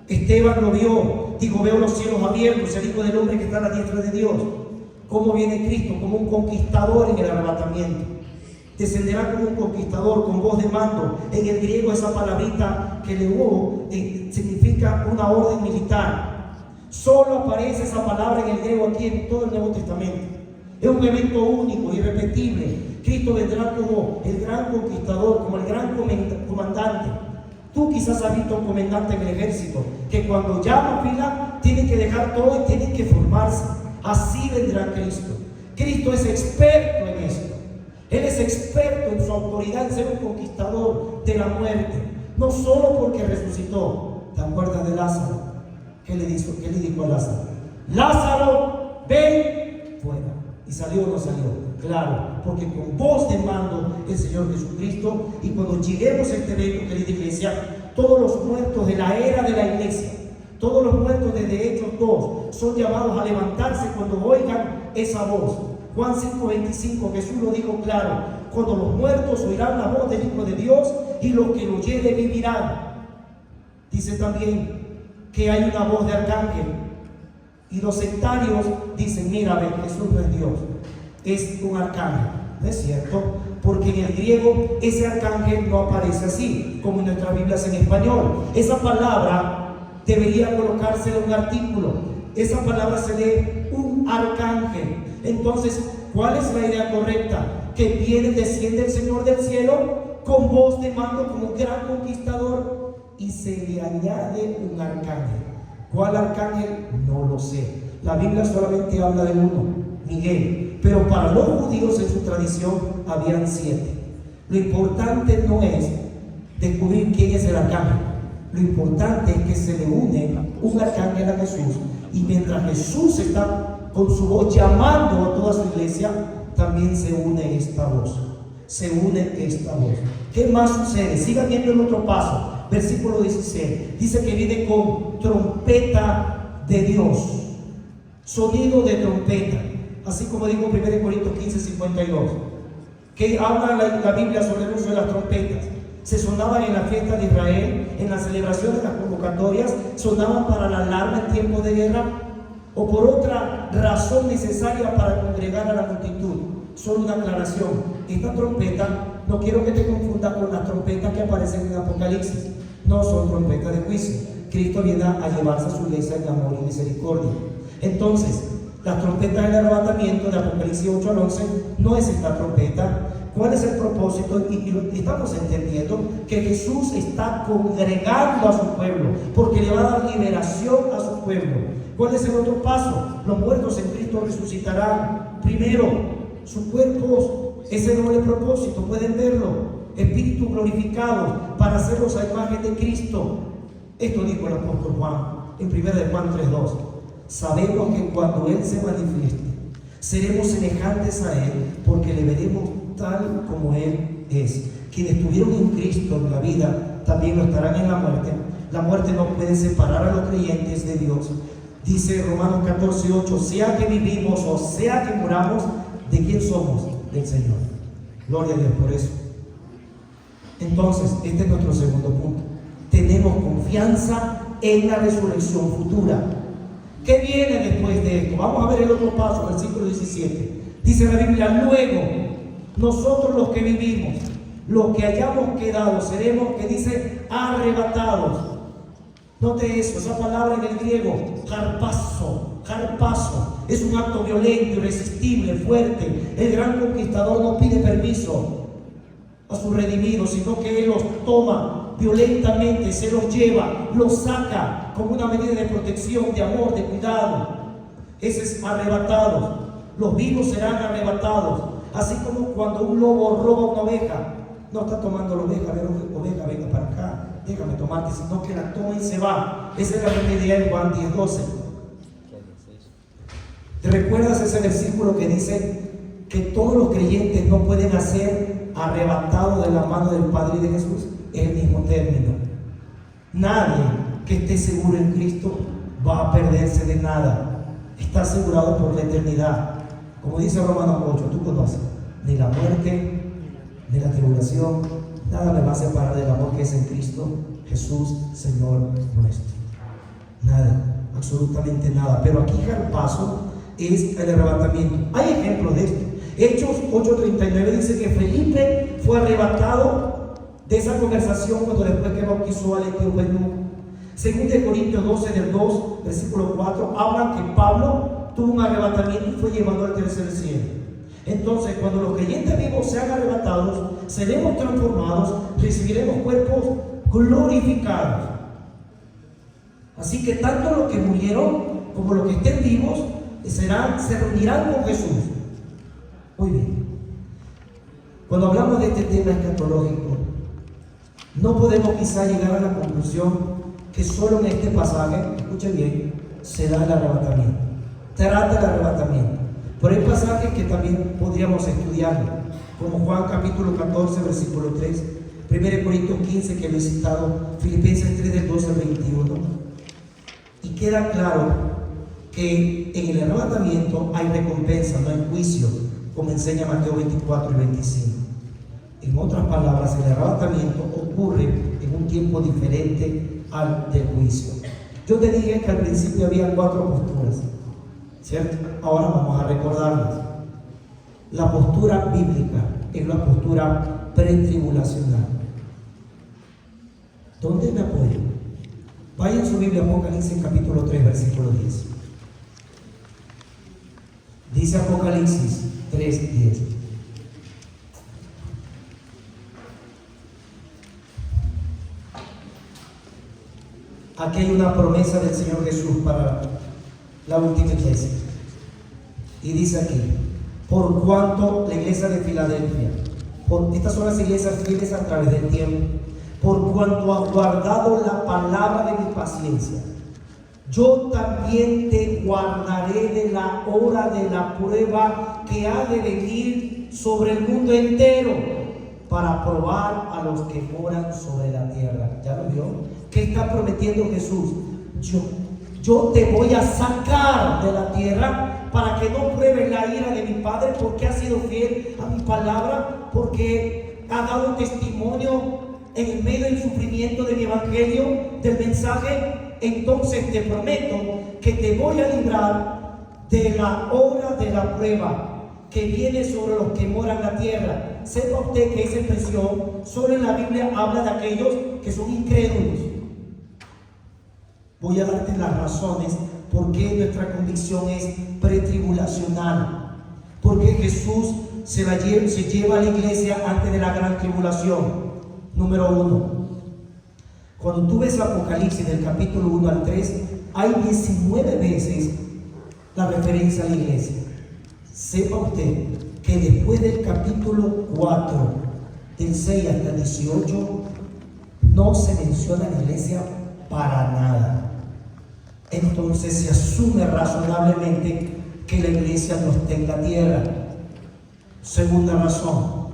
Esteban lo vio, dijo: veo los cielos abiertos, el Hijo del Hombre que está a la diestra de Dios. ¿Cómo viene Cristo? Como un conquistador en el arrebatamiento. Descenderá como un conquistador, con voz de mando. En el griego, esa palabrita que leo significa una orden militar. Solo aparece esa palabra en el griego aquí en todo el Nuevo Testamento. Es un evento único, irrepetible. Cristo vendrá como el gran conquistador, como el gran comandante. Tú quizás has visto un comandante en el ejército que cuando llama a fila tiene que dejar todo y tiene que formarse. Así vendrá Cristo. Cristo es experto en esto. Él es experto en su autoridad en ser un conquistador de la muerte. No solo porque resucitó. ¿Te acuerdas de Lázaro? ¿Qué le dijo a Lázaro? Lázaro, ven fuera. ¿Y salió o no salió? Claro, porque con voz de mando el Señor Jesucristo. Y cuando lleguemos a este evento, querida iglesia, todos los muertos de la era de la iglesia, todos los muertos desde Hechos 2 son llamados a levantarse cuando oigan esa voz. Juan 5:25, Jesús lo dijo claro: cuando los muertos oirán la voz del Hijo de Dios, y los que lo oyeren vivirán. Dice también que hay una voz de arcángel, y los sectarios dicen: mira, Jesús no es Dios, es un arcángel. ¿No es cierto? Porque en el griego ese arcángel no aparece así como en nuestras Biblias en español. Esa palabra debería colocarse en un artículo. Esa palabra se lee un arcángel. Entonces, ¿cuál es la idea correcta? Que desciende el Señor del cielo con voz de mando como un gran conquistador, y se le añade un arcángel. ¿Cuál arcángel? No lo sé. La Biblia solamente habla de uno, Miguel. Pero para los judíos en su tradición habían 7. Lo importante no es descubrir quién es el arcángel. Lo importante es que se le une un arcángel a Jesús. Y mientras Jesús está con su voz llamando a toda su iglesia, también se une esta voz. Se une esta voz. ¿Qué más sucede? Sigan viendo el otro paso. Versículo 16. Dice que viene con trompeta de Dios. Sonido de trompeta. Así como digo en 1 Corintios 15:52. Que habla la Biblia sobre el uso de las trompetas. Se sonaban en la fiesta de Israel, en la celebración de las convocatorias, sonaban para la alarma en tiempo de guerra, o por otra razón necesaria para congregar a la multitud. Solo una aclaración: esta trompeta, no quiero que te confundas con las trompetas que aparecen en Apocalipsis. No son trompetas de juicio. Cristo viene a llevarse a su iglesia en amor y misericordia. Entonces, las trompetas del arrebatamiento de Apocalipsis 8 al 11 no es esta trompeta. ¿Cuál es el propósito? Y estamos entendiendo que Jesús está congregando a su pueblo, porque le va a dar liberación a su pueblo. ¿Cuál es el otro paso? Los muertos en Cristo resucitarán. Primero, sus cuerpos, ese doble propósito, pueden verlo, espíritus glorificados para hacerlos a imagen de Cristo. Esto dijo el apóstol Juan en 1 Juan 3:2. Sabemos que cuando Él se manifieste, seremos semejantes a Él, porque le veremos tal como Él es. Quienes estuvieron en Cristo en la vida, también lo estarán en la muerte. La muerte no puede separar a los creyentes de Dios. Dice Romanos 14:8, sea que vivimos o sea que muramos, ¿de quién somos? Del Señor. Gloria a Dios por eso. Entonces, este es nuestro segundo punto. Tenemos confianza en la resurrección futura. ¿Qué viene después de esto? Vamos a ver el otro paso, versículo 17. Dice la Biblia: luego, nosotros los que vivimos, los que hayamos quedado, seremos, que dice, arrebatados. Note eso, esa palabra en el griego, harpazo, es un acto violento, irresistible, fuerte. El gran conquistador no pide permiso. a sus redimidos, sino que Él los toma violentamente, se los lleva, los saca como una medida de protección, de amor, de cuidado. Ese es arrebatados. Los vivos serán arrebatados. Así como cuando un lobo roba una oveja, no está tomando la oveja, oveja, venga para acá, déjame tomarte, sino que la toma y se va. Esa es la remedia en Juan 10:12. ¿Te recuerdas ese versículo que dice que todos los creyentes no pueden ser arrebatados de la mano del Padre y de Jesús? Es el mismo término. Nadie que esté seguro en Cristo va a perderse de nada. Está asegurado por la eternidad. Como dice Romanos 8, tú conoces, ni la muerte, ni la tribulación, nada me va a separar del amor que es en Cristo Jesús, Señor nuestro. Nada, absolutamente nada. Pero aquí el paso es el arrebatamiento. Hay ejemplos de esto. Hechos 8:39 dice que Felipe fue arrebatado de esa conversación cuando después que bautizó al etíope eunuco. Según de Corintios 12 del 2 versículo 4 habla que Pablo tuvo un arrebatamiento y fue llevado al tercer cielo. Entonces, cuando los creyentes vivos sean arrebatados, seremos transformados, recibiremos cuerpos glorificados. Así que tanto los que murieron como los que estén vivos se reunirán con Jesús. Muy bien. Cuando hablamos de este tema escatológico, no podemos quizá llegar a la conclusión que solo en este pasaje, escuche bien, se da el arrebatamiento. Trata el arrebatamiento. Pero hay pasajes que también podríamos estudiar, como Juan capítulo 14, versículo 3, 1 Corintios 15, que lo he citado, Filipenses 3, del 12 al 21. Y queda claro que en el arrebatamiento hay recompensa, no hay juicio, como enseña Mateo 24 y 25. En otras palabras, el arrebatamiento ocurre en un tiempo diferente al del juicio. Yo te dije que al principio había 4 posturas, ¿cierto? Ahora vamos a recordarlas. La postura bíblica es la postura pretribulacional. ¿Dónde me apoyo? Vaya en su Biblia, Apocalipsis capítulo 3, versículo 10. Dice Apocalipsis 3, 10. Aquí hay una promesa del Señor Jesús para la última iglesia. Y dice aquí, por cuanto la iglesia de Filadelfia, estas son las iglesias fieles a través del tiempo, por cuanto has guardado la palabra de mi paciencia, yo también te guardaré de la hora de la prueba que ha de venir sobre el mundo entero, para probar a los que moran sobre la tierra. ¿Ya lo vio? ¿Qué está prometiendo Jesús? Yo te voy a sacar de la tierra para que no pruebes la ira de mi Padre, porque ha sido fiel a mi palabra, porque ha dado testimonio en el medio del sufrimiento de mi evangelio, del mensaje. Entonces te prometo que te voy a librar de la hora de la prueba que viene sobre los que moran en la tierra. Sepa usted que esa expresión solo en la Biblia habla de aquellos que son incrédulos. Voy a darte las razones por qué nuestra convicción es pretribulacional. Porque Jesús se lleva a la iglesia antes de la gran tribulación. Número 1. Cuando tú ves Apocalipsis del capítulo 1 al 3, hay 19 veces la referencia a la iglesia. Sepa usted que después del capítulo 4, del 6 hasta el 18, no se menciona la iglesia para nada. Entonces se asume razonablemente que la iglesia no está en la tierra. Segunda razón,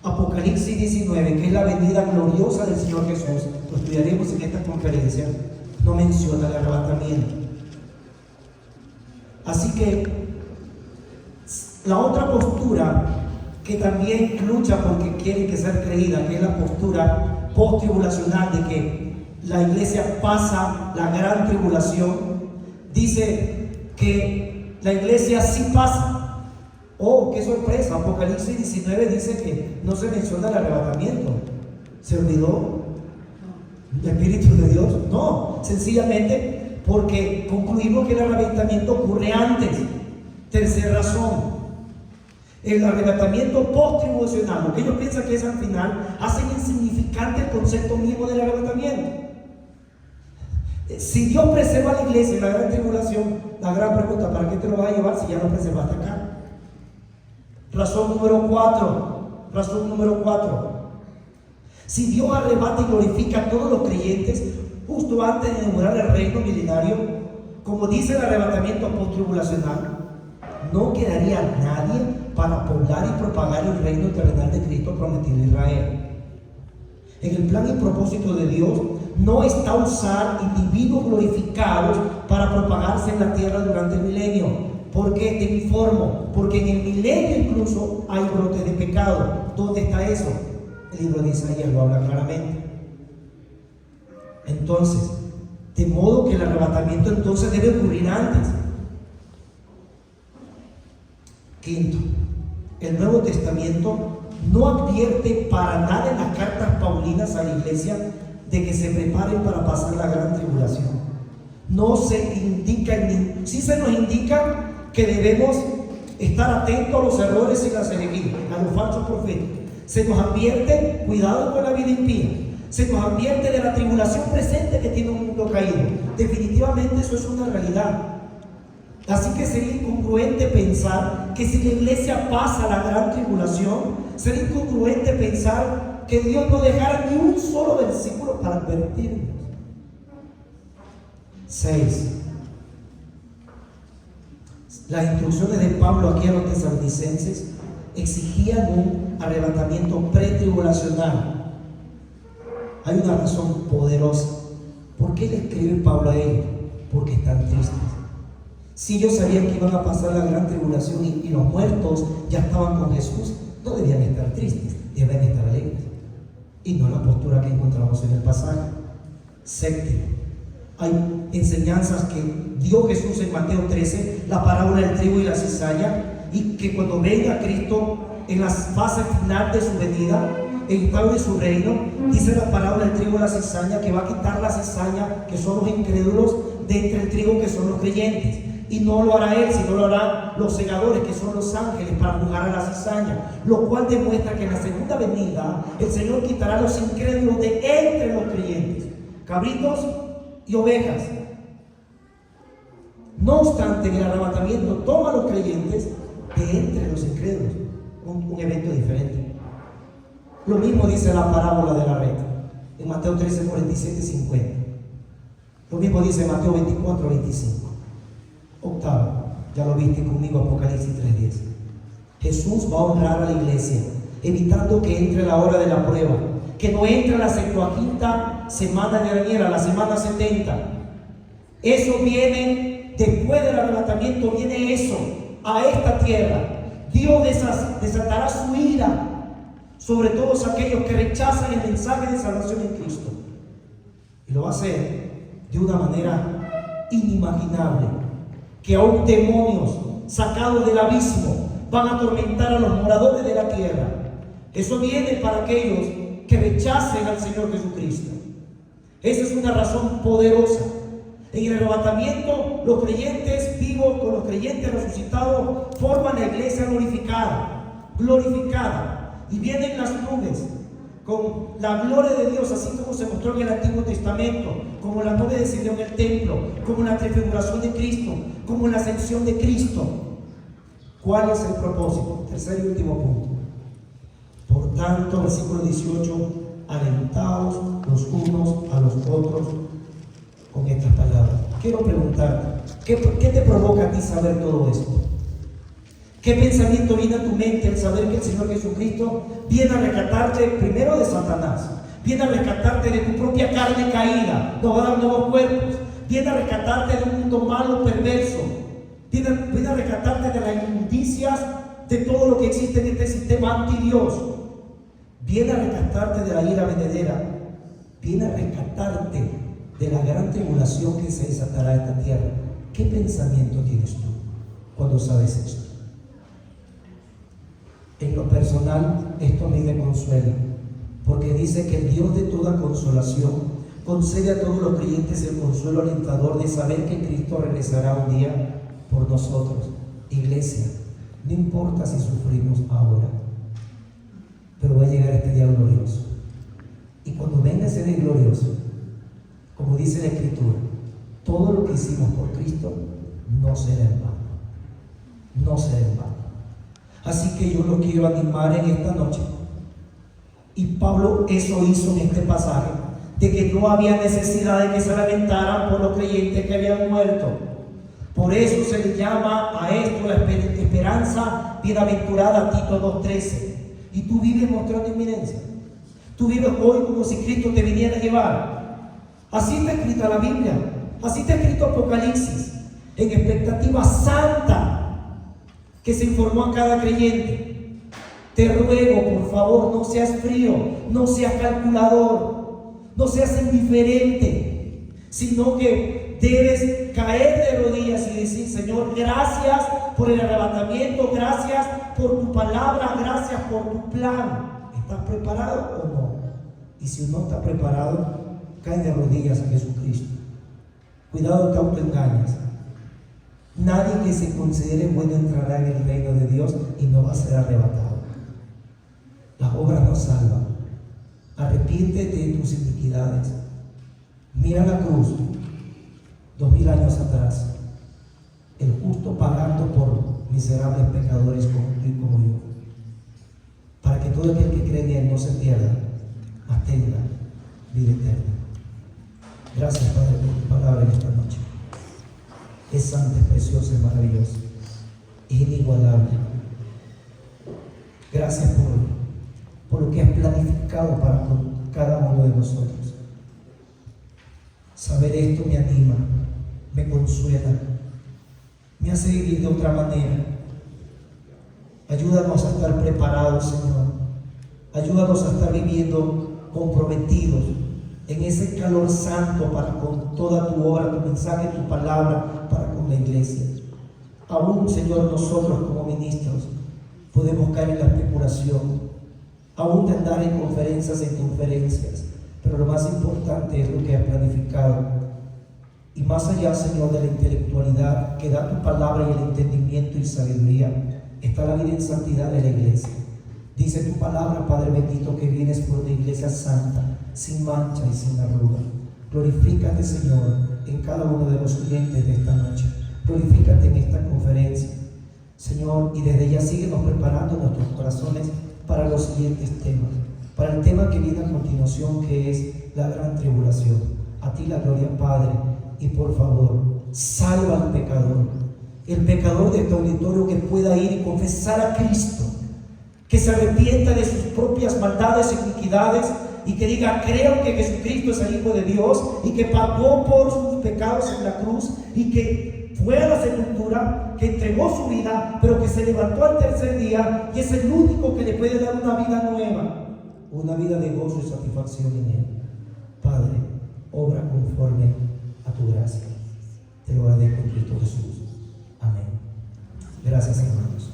Apocalipsis 19, que es la venida gloriosa del Señor Jesús, lo estudiaremos en esta conferencia, no menciona el arrebatamiento. Así que la otra postura que también lucha porque quiere que sea creída, que es la postura post-tribulacional, de que la iglesia pasa la gran tribulación, dice que la iglesia sí pasa. Oh, qué sorpresa, Apocalipsis 19 dice que no se menciona el arrebatamiento. ¿Se olvidó el Espíritu de Dios? No, sencillamente porque concluimos que el arrebatamiento ocurre antes. Tercera razón, El arrebatamiento post-tribulacional, lo que ellos piensan que es al final, hacen insignificante el concepto mismo del arrebatamiento. Si Dios preserva a la iglesia en la gran tribulación, la gran pregunta, ¿para qué te lo vas a llevar si ya lo preservaste acá? Razón número 4. Si Dios arrebata y glorifica a todos los creyentes justo antes de inaugurar el reino milenario, como dice el arrebatamiento post-tribulacional, no quedaría nadie para poblar y propagar el reino terrenal de Cristo prometido a Israel. En el plan y propósito de Dios no está usar individuos glorificados para propagarse en la tierra durante el milenio. ¿Por qué te informo? Porque en el milenio incluso hay brotes de pecado. ¿Dónde está eso? El libro de Isaías lo habla claramente. Entonces, de modo que el arrebatamiento entonces debe ocurrir antes. Quinto, el Nuevo Testamento no advierte para nada en las cartas paulinas a la iglesia de que se preparen para pasar la gran tribulación. No se indica, sí se nos indica que debemos estar atentos a los errores y las herejías, a los falsos profetas. Se nos advierte, cuidado con la vida impía. Se nos advierte de la tribulación presente que tiene un mundo caído. Definitivamente eso es una realidad. Así que sería incongruente pensar que si la iglesia pasa la gran tribulación, sería incongruente pensar que Dios no dejara ni un solo versículo para advertirnos. 6. Las instrucciones de Pablo aquí a los tesalonicenses exigían un arrebatamiento pretribulacional. Hay una razón poderosa. ¿Por qué le escribe Pablo a ellos? Porque están tristes. Si ellos sabían que iban a pasar la gran tribulación y los muertos ya estaban con Jesús, no debían estar tristes, debían estar alegres. Y no la postura que encontramos en el pasaje. Séptimo, hay enseñanzas que dio Jesús en Mateo 13, la parábola del trigo y la cizaña, y que cuando venga Cristo en la fase final de su venida, instaure su reino, dice la parábola del trigo y la cizaña que va a quitar la cizaña, que son los incrédulos, de entre el trigo, que son los creyentes. Y no lo hará él, sino lo harán los segadores, que son los ángeles, para juzgar a la cizaña. Lo cual demuestra que en la segunda venida el Señor quitará a los incrédulos de entre los creyentes, cabritos y ovejas. No obstante, en el arrebatamiento toma a los creyentes de entre los incrédulos, un evento diferente. Lo mismo dice la parábola de la red en Mateo 13, 47 y 50. Lo mismo dice Mateo 24, 25. Octavo, ya lo viste conmigo, Apocalipsis 3:10. Jesús va a honrar a la iglesia, evitando que entre la hora de la prueba, que no entre la 70ª semana de Daniel, la semana 70. Eso viene después del arrebatamiento, viene eso a esta tierra. Dios desatará su ira sobre todos aquellos que rechazan el mensaje de salvación en Cristo, y lo va a hacer de una manera inimaginable, que aún demonios sacados del abismo van a atormentar a los moradores de la tierra. Eso viene para aquellos que rechacen al Señor Jesucristo. Esa es una razón poderosa. En el arrebatamiento, los creyentes vivos con los creyentes resucitados forman la iglesia glorificada, y vienen las nubes con la gloria de Dios, así como se mostró en el Antiguo Testamento, como la nube descendió en el templo, como la transfiguración de Cristo, como la ascensión de Cristo. ¿Cuál es el propósito? Tercer y último punto. Por tanto, versículo 18, alentaos los unos a los otros con estas palabras. Quiero preguntarte, ¿qué te provoca a ti saber todo esto? ¿Qué pensamiento viene a tu mente al saber que el Señor Jesucristo viene a rescatarte primero de Satanás, viene a rescatarte de tu propia carne caída, nos va a dar nuevos cuerpos, viene a rescatarte de un mundo malo, perverso, viene a rescatarte de las injusticias, de todo lo que existe en este sistema anti-Dios, viene a rescatarte de la ira venidera, viene a rescatarte de la gran tribulación que se desatará en esta tierra? ¿Qué pensamiento tienes tú cuando sabes esto? En lo personal, esto a mí me consuela, porque dice que el Dios de toda consolación concede a todos los creyentes el consuelo alentador de saber que Cristo regresará un día por nosotros. Iglesia, No importa si sufrimos ahora, pero va a llegar este día glorioso. Y cuando venga ese día glorioso, como dice la Escritura, todo lo que hicimos por Cristo no será en vano. No será en vano. Así que yo lo quiero animar en esta noche. Y Pablo eso hizo en este pasaje, de que no había necesidad de que se lamentaran por los creyentes que habían muerto. Por eso se le llama a esto la esperanza bienaventurada, Tito 2:13. Y tú vives mostrando inminencia. Tú vives hoy como si Cristo te viniera a llevar. Así está escrita la Biblia. Así está escrito Apocalipsis. En expectativa santa que se informó a cada creyente. Te ruego, por favor, no seas frío, no seas calculador, no seas indiferente, sino que debes caer de rodillas y decir: Señor, gracias por el arrebatamiento, gracias por tu palabra, gracias por tu plan. ¿Estás preparado o no? Y si no estás preparado, cae de rodillas a Jesucristo. Cuidado, te autoengañas. Nadie que se considere bueno entrará en el reino de Dios y no va a ser arrebatado. Las obras no salvan. Arrepiéntete de tus iniquidades. Mira la cruz, 2000 años atrás, el justo pagando por miserables pecadores como tú y como yo, para que todo aquel que cree en Él no se pierda, mas tenga vida eterna. Gracias, Padre, por tu palabra en esta noche. Es santa, es preciosa, es maravillosa, es inigualable. Gracias por lo que has planificado para cada uno de nosotros. Saber esto me anima, me consuela, me hace vivir de otra manera. Ayúdanos a estar preparados, Señor. Ayúdanos a estar viviendo comprometidos en ese calor santo para con toda tu obra, tu mensaje, tu palabra para con la iglesia. Aún, Señor, nosotros como ministros podemos caer en la especulación, aún de andar en conferencias, pero lo más importante es lo que has planificado. Y más allá, Señor, de la intelectualidad que da tu palabra y el entendimiento y sabiduría, está la vida en santidad de la iglesia. Dice tu palabra, Padre bendito, que vienes por una iglesia santa, sin mancha y sin arruga. Glorifícate, Señor, en cada uno de los oyentes de esta noche. Glorifícate en esta conferencia, Señor, y desde ya síguenos preparando nuestros corazones para los siguientes temas. Para el tema que viene a continuación, que es la gran tribulación. A ti la gloria, Padre, y por favor, salva al pecador. El pecador de este auditorio que pueda ir y confesar a Cristo, que se arrepienta de sus propias maldades e iniquidades y que diga: creo que Jesucristo es el Hijo de Dios y que pagó por sus pecados en la cruz y que fue a la sepultura, que entregó su vida, pero que se levantó al tercer día y es el único que le puede dar una vida nueva, una vida de gozo y satisfacción en Él. Padre, obra conforme a tu gracia. Te lo agradezco en Cristo Jesús. Amén. Gracias, hermanos.